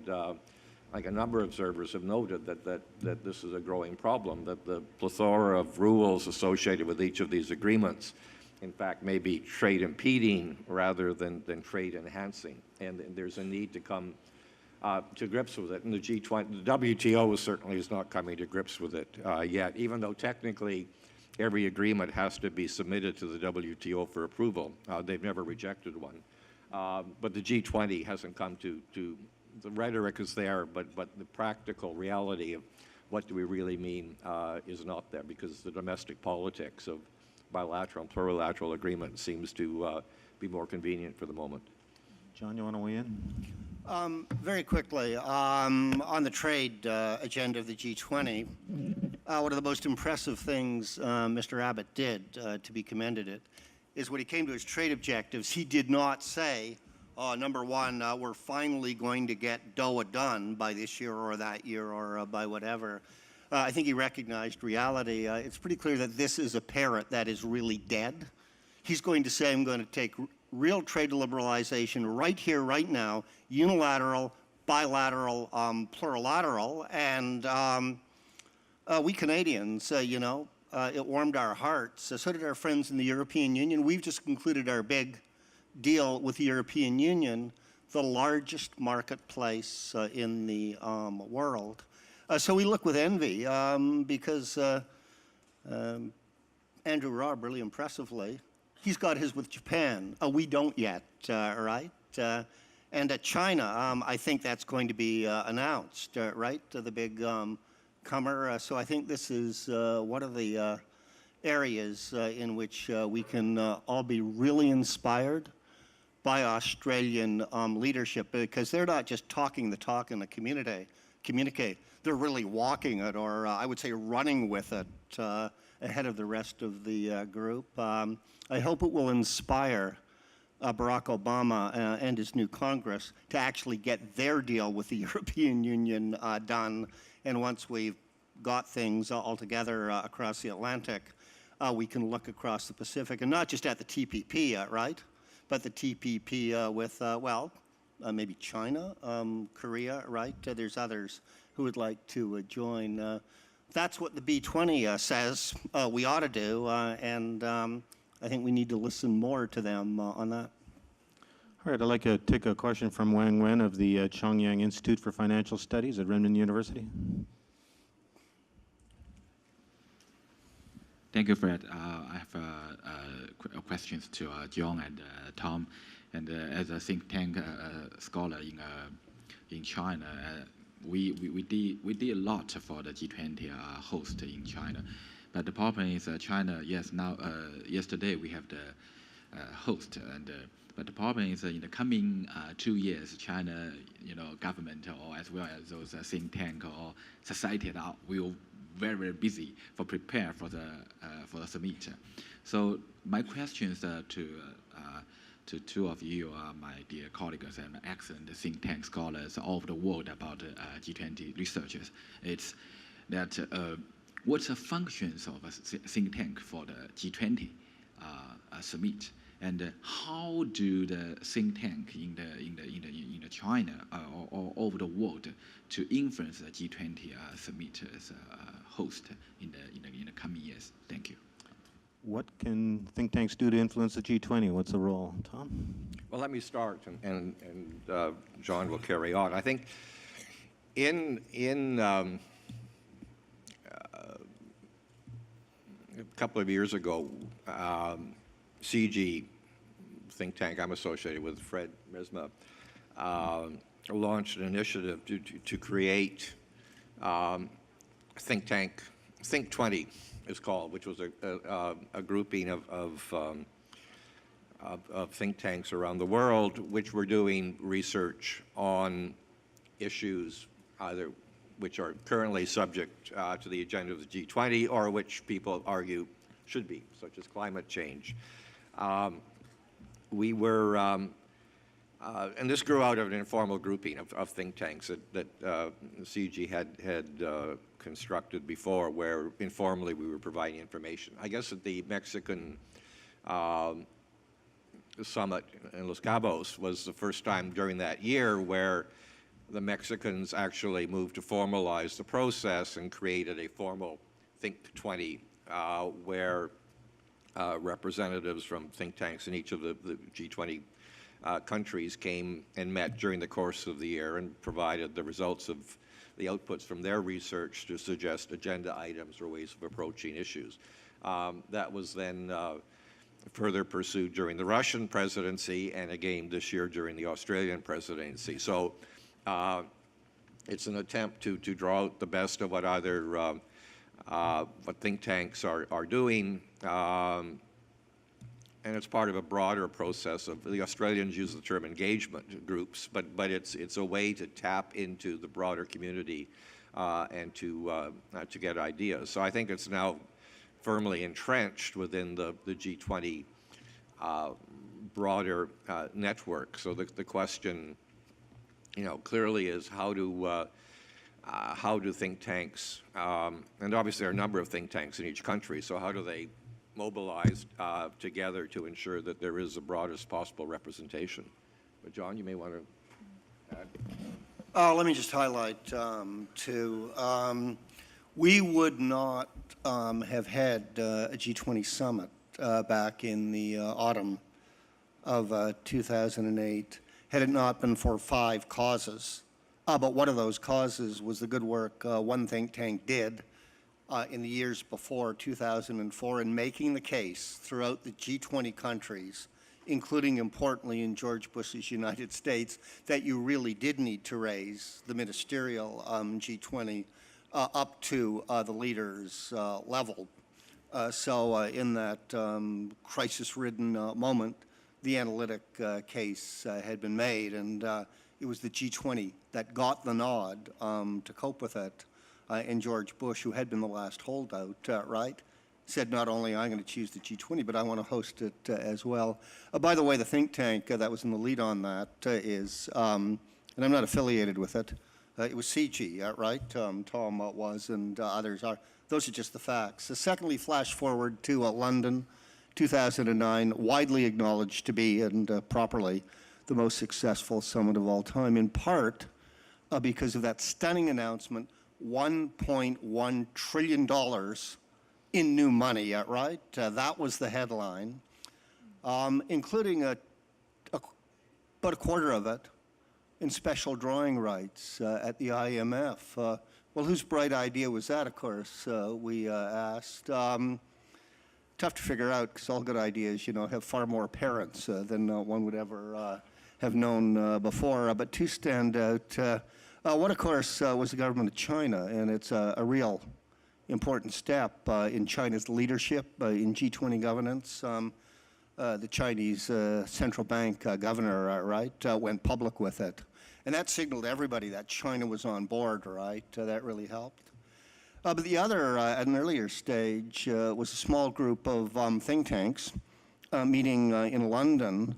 like a number of observers have noted that this is a growing problem, that the plethora of rules associated with each of these agreements, in fact, may be trade impeding rather than trade enhancing. And there's a need to come to grips with it. And the G20, the WTO certainly is not coming to grips with it yet, even though technically every agreement has to be submitted to the WTO for approval. They've never rejected one. But the G20 hasn't come to the rhetoric is there, but the practical reality of what do we really mean is not there, because the domestic politics of bilateral and plurilateral agreement seems to be more convenient for the moment. John, you want to weigh in? Very quickly, on the trade agenda of the G20, one of the most impressive things Mr. Abbott did, to be commended it, is when he came to his trade objectives, he did not say, number one, we're finally going to get Doha done by this year or that year or by whatever. I think he recognized reality. It's pretty clear that this is a parrot that is really dead. He's going to say, I'm going to take real trade liberalization right here, right now, unilateral, bilateral, plurilateral, and we Canadians, you know, it warmed our hearts. So did our friends in the European Union. We've just concluded our big deal with the European Union, the largest marketplace in the world. So we look with envy because Andrew Robb, really impressively, he's got his with Japan. We don't yet, right? And China, I think that's going to be announced, right? The big comer. So I think this is one of the areas in which we can all be really inspired by Australian leadership, because they're not just talking the talk in the communique. They're really walking it, or I would say running with it ahead of the rest of the group. I hope it will inspire Barack Obama and his new Congress to actually get their deal with the European Union done. And once we've got things all together across the Atlantic, we can look across the Pacific, and not just at the TPP, right? But the TPP with, maybe China, Korea, right? There's others who would like to join. That's what the B20 says we ought to do, and I think we need to listen more to them on that. All right, I'd like to take a question from Wang Wen of the Chongyang Institute for Financial Studies at Renmin University. Thank you, Fred. I have questions to John and Tom. And as a think tank scholar in China, we did a lot for the G20 host in China. But the problem is China, yes, now, yesterday we have the host. But the problem is in the coming 2 years, China, government or as well as those think tank or society will very busy for prepare for the summit. So my question is to two of you, my dear colleagues and excellent think tank scholars all over the world about G20 researchers. It's that what's the functions of a think tank for the G20 summit, and how do the think tank in the China or over the world to influence the G20 summit as a host in the coming years? Thank you. What can think tanks do to influence the G20? What's the role, Tom? Well, let me start, and John will carry on. I think in a couple of years ago, CG think tank I'm associated with, Fred Misma, launched an initiative to create think tank, Think 20 is called, which was a grouping of think tanks around the world which were doing research on issues either which are currently subject to the agenda of the G20 or which people argue should be, such as climate change. We were, and this grew out of an informal grouping of think tanks that CG had constructed before, where informally we were providing information. I guess at the Mexican summit in Los Cabos was the first time during that year where the Mexicans actually moved to formalize the process and created a formal Think 20 where representatives from think tanks in each of the G20 countries came and met during the course of the year and provided the results of the outputs from their research to suggest agenda items or ways of approaching issues. That was then further pursued during the Russian presidency and again this year during the Australian presidency. So it's an attempt to draw out the best of what other what think tanks are doing, and it's part of a broader process of, the Australians use the term engagement groups, but it's a way to tap into the broader community and to get ideas. So I think it's now firmly entrenched within the G20 broader network. So the question, clearly is how do think tanks, and obviously there are a number of think tanks in each country, so how do they mobilize together to ensure that there is the broadest possible representation? But John, you may want to add. Let me just highlight two. We would not have had a G20 summit back in the autumn of 2008 had it not been for 5 causes. But one of those causes was the good work one think tank did in the years before 2004 in making the case throughout the G20 countries, including importantly in George Bush's United States, that you really did need to raise the ministerial G20 up to the leaders' level. So in that crisis-ridden moment, the analytic case had been made, and it was the G20 that got the nod to cope with it. And George Bush, who had been the last holdout, right, said not only I'm going to choose the G20, but I want to host it as well. By the way, the think tank that was in the lead on that is, and I'm not affiliated with it, it was CG, right? Tom was, and others are. Those are just the facts. Secondly, flash forward to London, 2009, widely acknowledged to be, and properly, the most successful summit of all time, in part because of that stunning announcement, $1.1 trillion in new money, right? That was the headline, including about a quarter of it in special drawing rights at the IMF. Well, whose bright idea was that, of course, we asked. Tough to figure out, because all good ideas, you know, have far more parents than one would ever have known before. But two stand out. One, of course, was the government of China, and it's a real important step in China's leadership in G20 governance. The Chinese central bank governor, right, went public with it. And that signaled to everybody that China was on board, right? That really helped. But the other, at an earlier stage, was a small group of think tanks meeting in London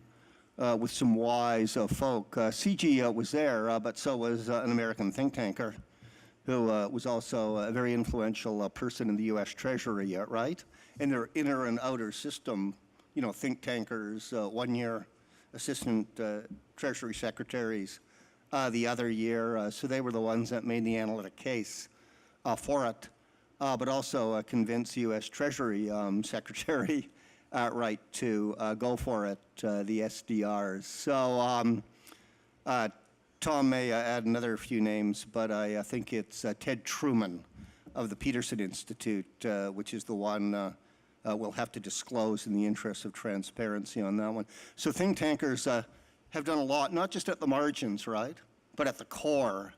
with some wise folk. CG was there, but so was an American think tanker who was also a very influential person in the U.S. Treasury, right? And their inner and outer system, you know, think tankers, 1 year assistant Treasury secretaries the other year. So they were the ones that made the analytic case for it, but also convinced the U.S. Treasury Secretary right to go for it, the SDRs. So Tom may add another few names, but I think it's Ted Truman of the Peterson Institute, which is the one we'll have to disclose in the interest of transparency on that one. So think tankers have done a lot, not just at the margins, right, but at the core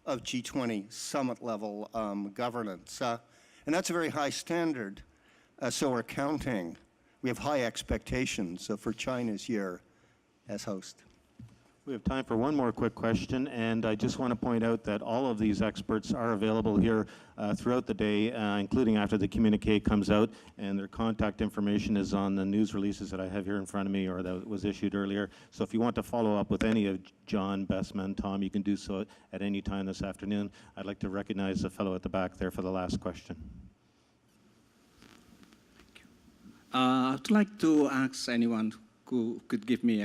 of G20 summit level governance. And that's a very high standard, so we're counting. We have high expectations for China's year as host. We have time for one more quick question, and I just want to point out that all of these experts are available here throughout the day, including after the communique comes out, and their contact information is on the news releases that I have here in front of me or that was issued earlier. So if you want to follow up with any of John, Bessman, Tom, you can do so at any time this afternoon. I'd like to recognize the fellow at the back there for the last question. I'd like to ask anyone who could give me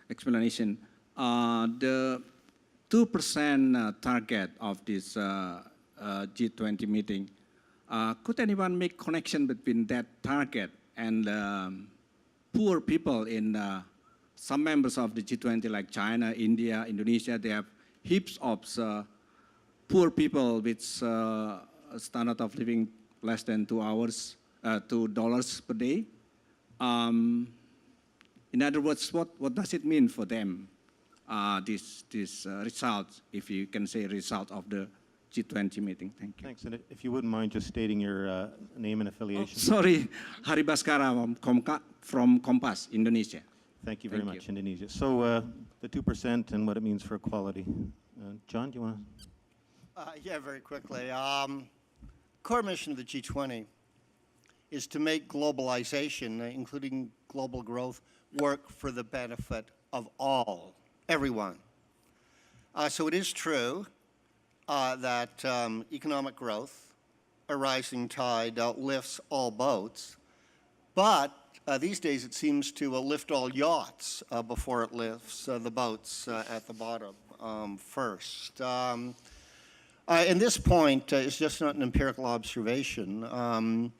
explanation. The 2% target of this G20 meeting, could anyone make connection between that target and poor people in some members of the G20 like China, India, Indonesia? They have heaps of poor people with standard of living less than $2 per day. In other words, what does it mean for them, this result, if you can say result of the G20 meeting? Thank you. Thanks. And if you wouldn't mind just stating your name and affiliation. Oh, sorry, Hari Baskara from Kompas, Indonesia. Thank you very much, Indonesia. So the 2% and what it means for equality. John, do you want to? Yeah, very quickly. Core mission of the G20 is to make globalization, including global growth, work for the benefit of all, everyone. So it is true that economic growth, a rising tide, lifts all boats, but these days it seems to lift all yachts before it lifts the boats at the bottom first. And this point is just not an empirical observation.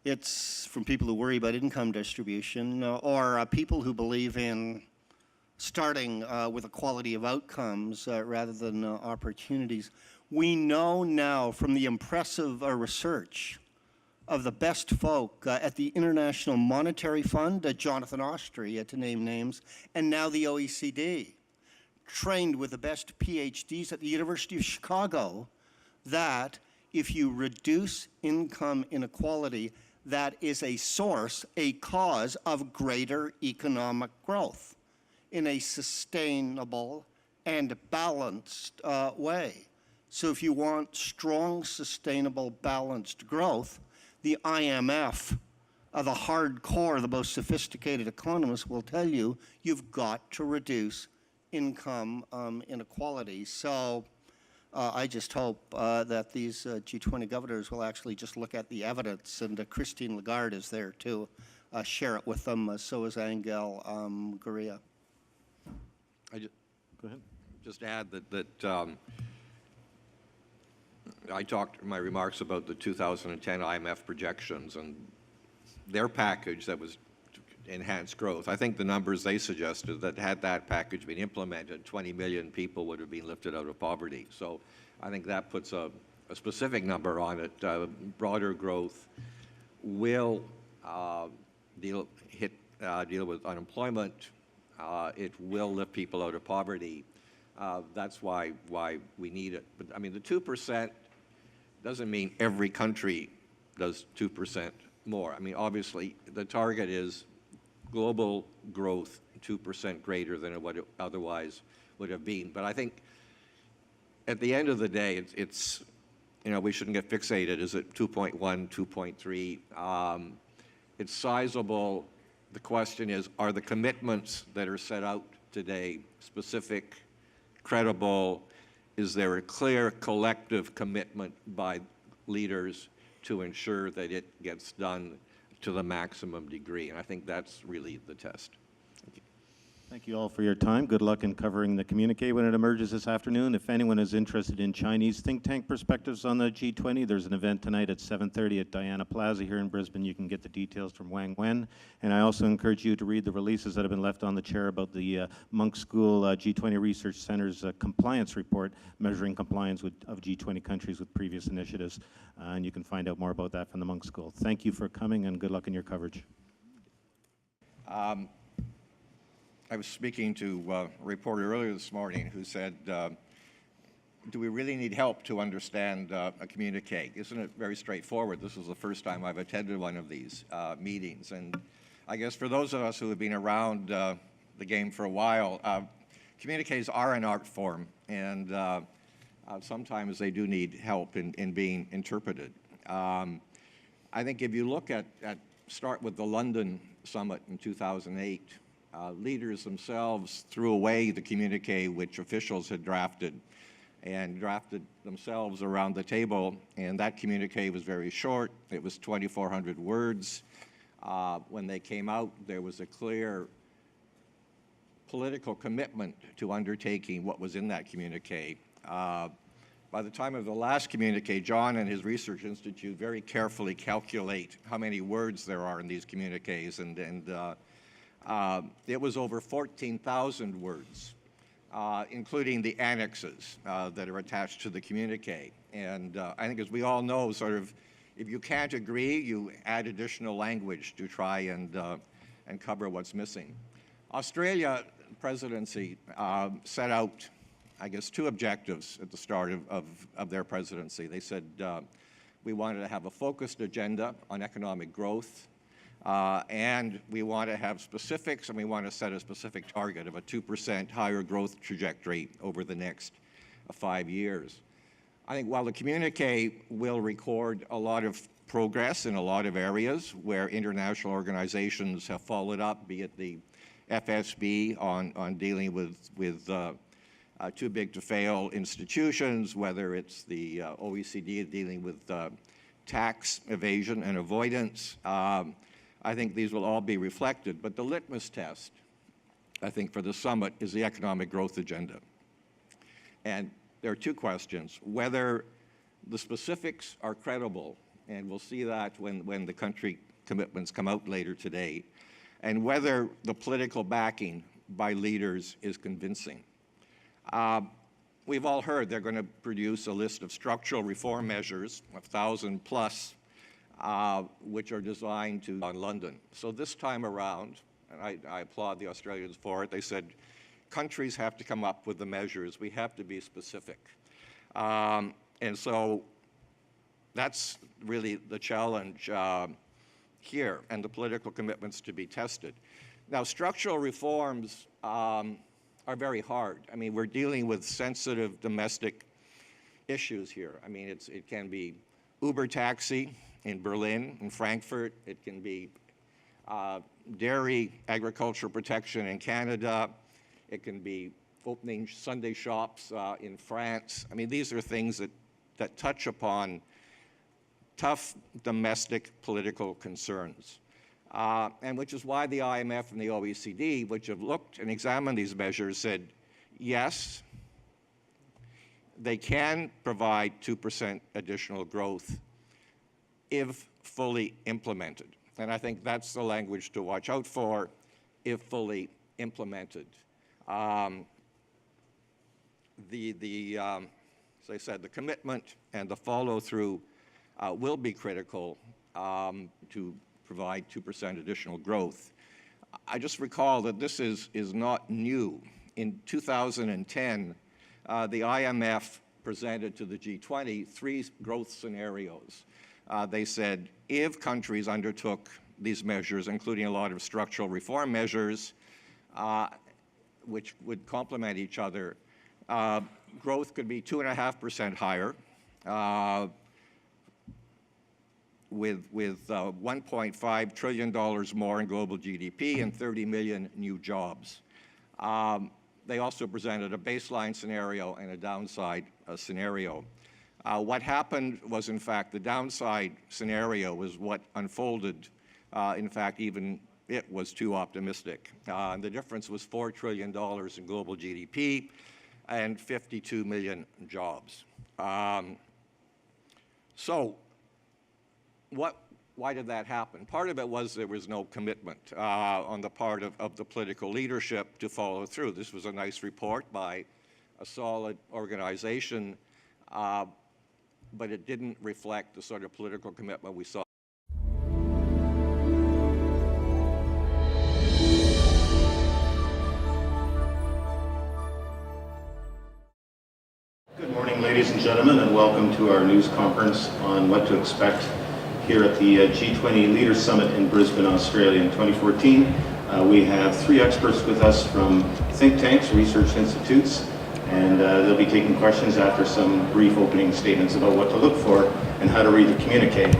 It's from people who worry about income distribution or people who believe in starting with equality of outcomes rather than opportunities. We know now from the impressive research of the best folk at the International Monetary Fund, Jonathan Austria, to name names, and now the OECD, trained with the best PhDs at the University of Chicago, that if you reduce income inequality, that is a source, a cause of greater economic growth in a sustainable and balanced way. So if you want strong, sustainable, balanced growth, the IMF, the hardcore, the most sophisticated economists will tell you, you've got to reduce income inequality. So I just hope that these G20 governors will actually just look at the evidence, and Christine Lagarde is there to share it with them. So is Angel Gurria. Go ahead. Just add that I talked in my remarks about the 2010 IMF projections and their package that was to enhance growth. I think the numbers they suggested that had that package been implemented, 20 million people would have been lifted out of poverty. So I think that puts a specific number on it. Broader growth will deal with unemployment. It will lift people out of poverty. That's why we need it. But I mean, the 2% doesn't mean every country does 2% more. I mean, obviously, the target is global growth 2% greater than what it otherwise would have been. But I think at the end of the day, it's we shouldn't get fixated. Is it 2.1, 2.3? It's sizable. The question is, are the commitments that are set out today specific, credible? Is there a clear collective commitment by leaders to ensure that it gets done to the maximum degree? And I think that's really the test. Thank you. Thank you all for your time. Good luck in covering the communique when it emerges this afternoon. If anyone is interested in Chinese think tank perspectives on the G20, there's an event tonight at 7:30 at Diana Plaza here in Brisbane. You can get the details from Wang Wen. And I also encourage you to read the releases that have been left on the chair about the Monk School G20 Research Center's compliance report measuring compliance of G20 countries with previous initiatives. And you can find out more about that from the Monk School. Thank you for coming, and good luck in your coverage. I was speaking to a reporter earlier this morning who said, do we really need help to understand a communique? Isn't it very straightforward? This is the first time I've attended one of these meetings. And I guess for those of us who have been around the game for a while, communiques are an art form, and sometimes they do need help in being interpreted. I think if you look start with the London Summit in 2008, leaders themselves threw away the communique which officials had drafted and drafted themselves around the table, and that communique was very short. It was 2,400 words. When they came out, there was a clear political commitment to undertaking what was in that communique. By the time of the last communique, John and his research institute very carefully calculate how many words there are in these communiques, and it was over 14,000 words, including the annexes that are attached to the communique. And I think, as we all know, sort of, if you can't agree, you add additional language to try and cover what's missing. Australia presidency set out, I guess, two objectives at the start of their presidency. They said we wanted to have a focused agenda on economic growth, and we want to have specifics, and we want to set a specific target of a 2% higher growth trajectory over the next 5 years. I think while the communique will record a lot of progress in a lot of areas where international organizations have followed up, be it the FSB on dealing with too big to fail institutions, whether it's the OECD dealing with tax evasion and avoidance, I think these will all be reflected. But the litmus test, I think, for the summit is the economic growth agenda. And there are two questions: whether the specifics are credible, and we'll see that when the country commitments come out later today, and whether the political backing by leaders is convincing. We've all heard they're going to produce a list of structural reform measures, 1,000 plus, which are designed on London. So this time around, and I applaud the Australians for it, they said countries have to come up with the measures. We have to be specific. And And so that's really the challenge here, and the political commitments to be tested. Now, structural reforms are very hard. I mean, we're dealing with sensitive domestic issues here. I mean, it can be Uber taxi in Berlin, in Frankfurt. It can be dairy agricultural protection in Canada. It can be opening Sunday shops in France. I mean, these are things that touch upon tough domestic political concerns. And which is why the IMF and the OECD, which have looked and examined these measures, said, yes, they can provide 2% additional growth if fully implemented. And I think that's the language to watch out for, if fully implemented. As I said, the commitment and the follow-through will be critical to provide 2% additional growth. I just recall that this is not new. In 2010, the IMF presented to the G20 3 growth scenarios. They said if countries undertook these measures, including a lot of structural reform measures, which would complement each other, growth could be 2.5% higher, with $1.5 trillion more in global GDP and 30 million new jobs. They also presented a baseline scenario and a downside scenario. What happened was, in fact, the downside scenario was what unfolded. In fact, even it was too optimistic. And the difference was $4 trillion in global GDP and 52 million jobs. Why did that happen? Part of it was there was no commitment on the part of the political leadership to follow through. This was a nice report by a solid organization, but it didn't reflect the sort of political commitment we saw. Good morning, ladies and gentlemen, and welcome to our news conference on what to expect here at the G20 Leaders Summit in Brisbane, Australia in 2014. We have 3 experts with us from think tanks, research institutes, and they'll be taking questions after some brief opening statements about what to look for and how to read the communique.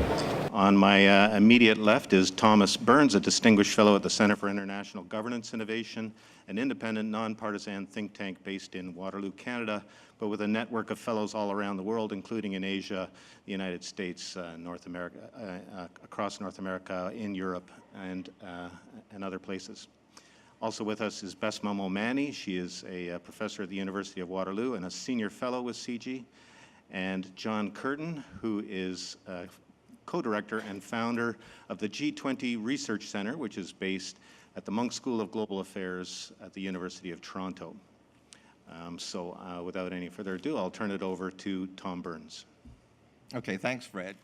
On my immediate left is Thomas Burns, a distinguished fellow at the Centre for International Governance Innovation, an independent, nonpartisan think tank based in Waterloo, Canada, but with a network of fellows all around the world, including in Asia, the United States, North America, across North America, in Europe, and other places. Also with us is Besma Momani. She is a professor at the University of Waterloo and a senior fellow with CG. And John Curtin, who is co-director and founder of the G20 Research Centre, which is based at the Munk School of Global Affairs at the University of Toronto. Without any further ado, I'll turn it over to Tom Burns. Okay, thanks, Fred.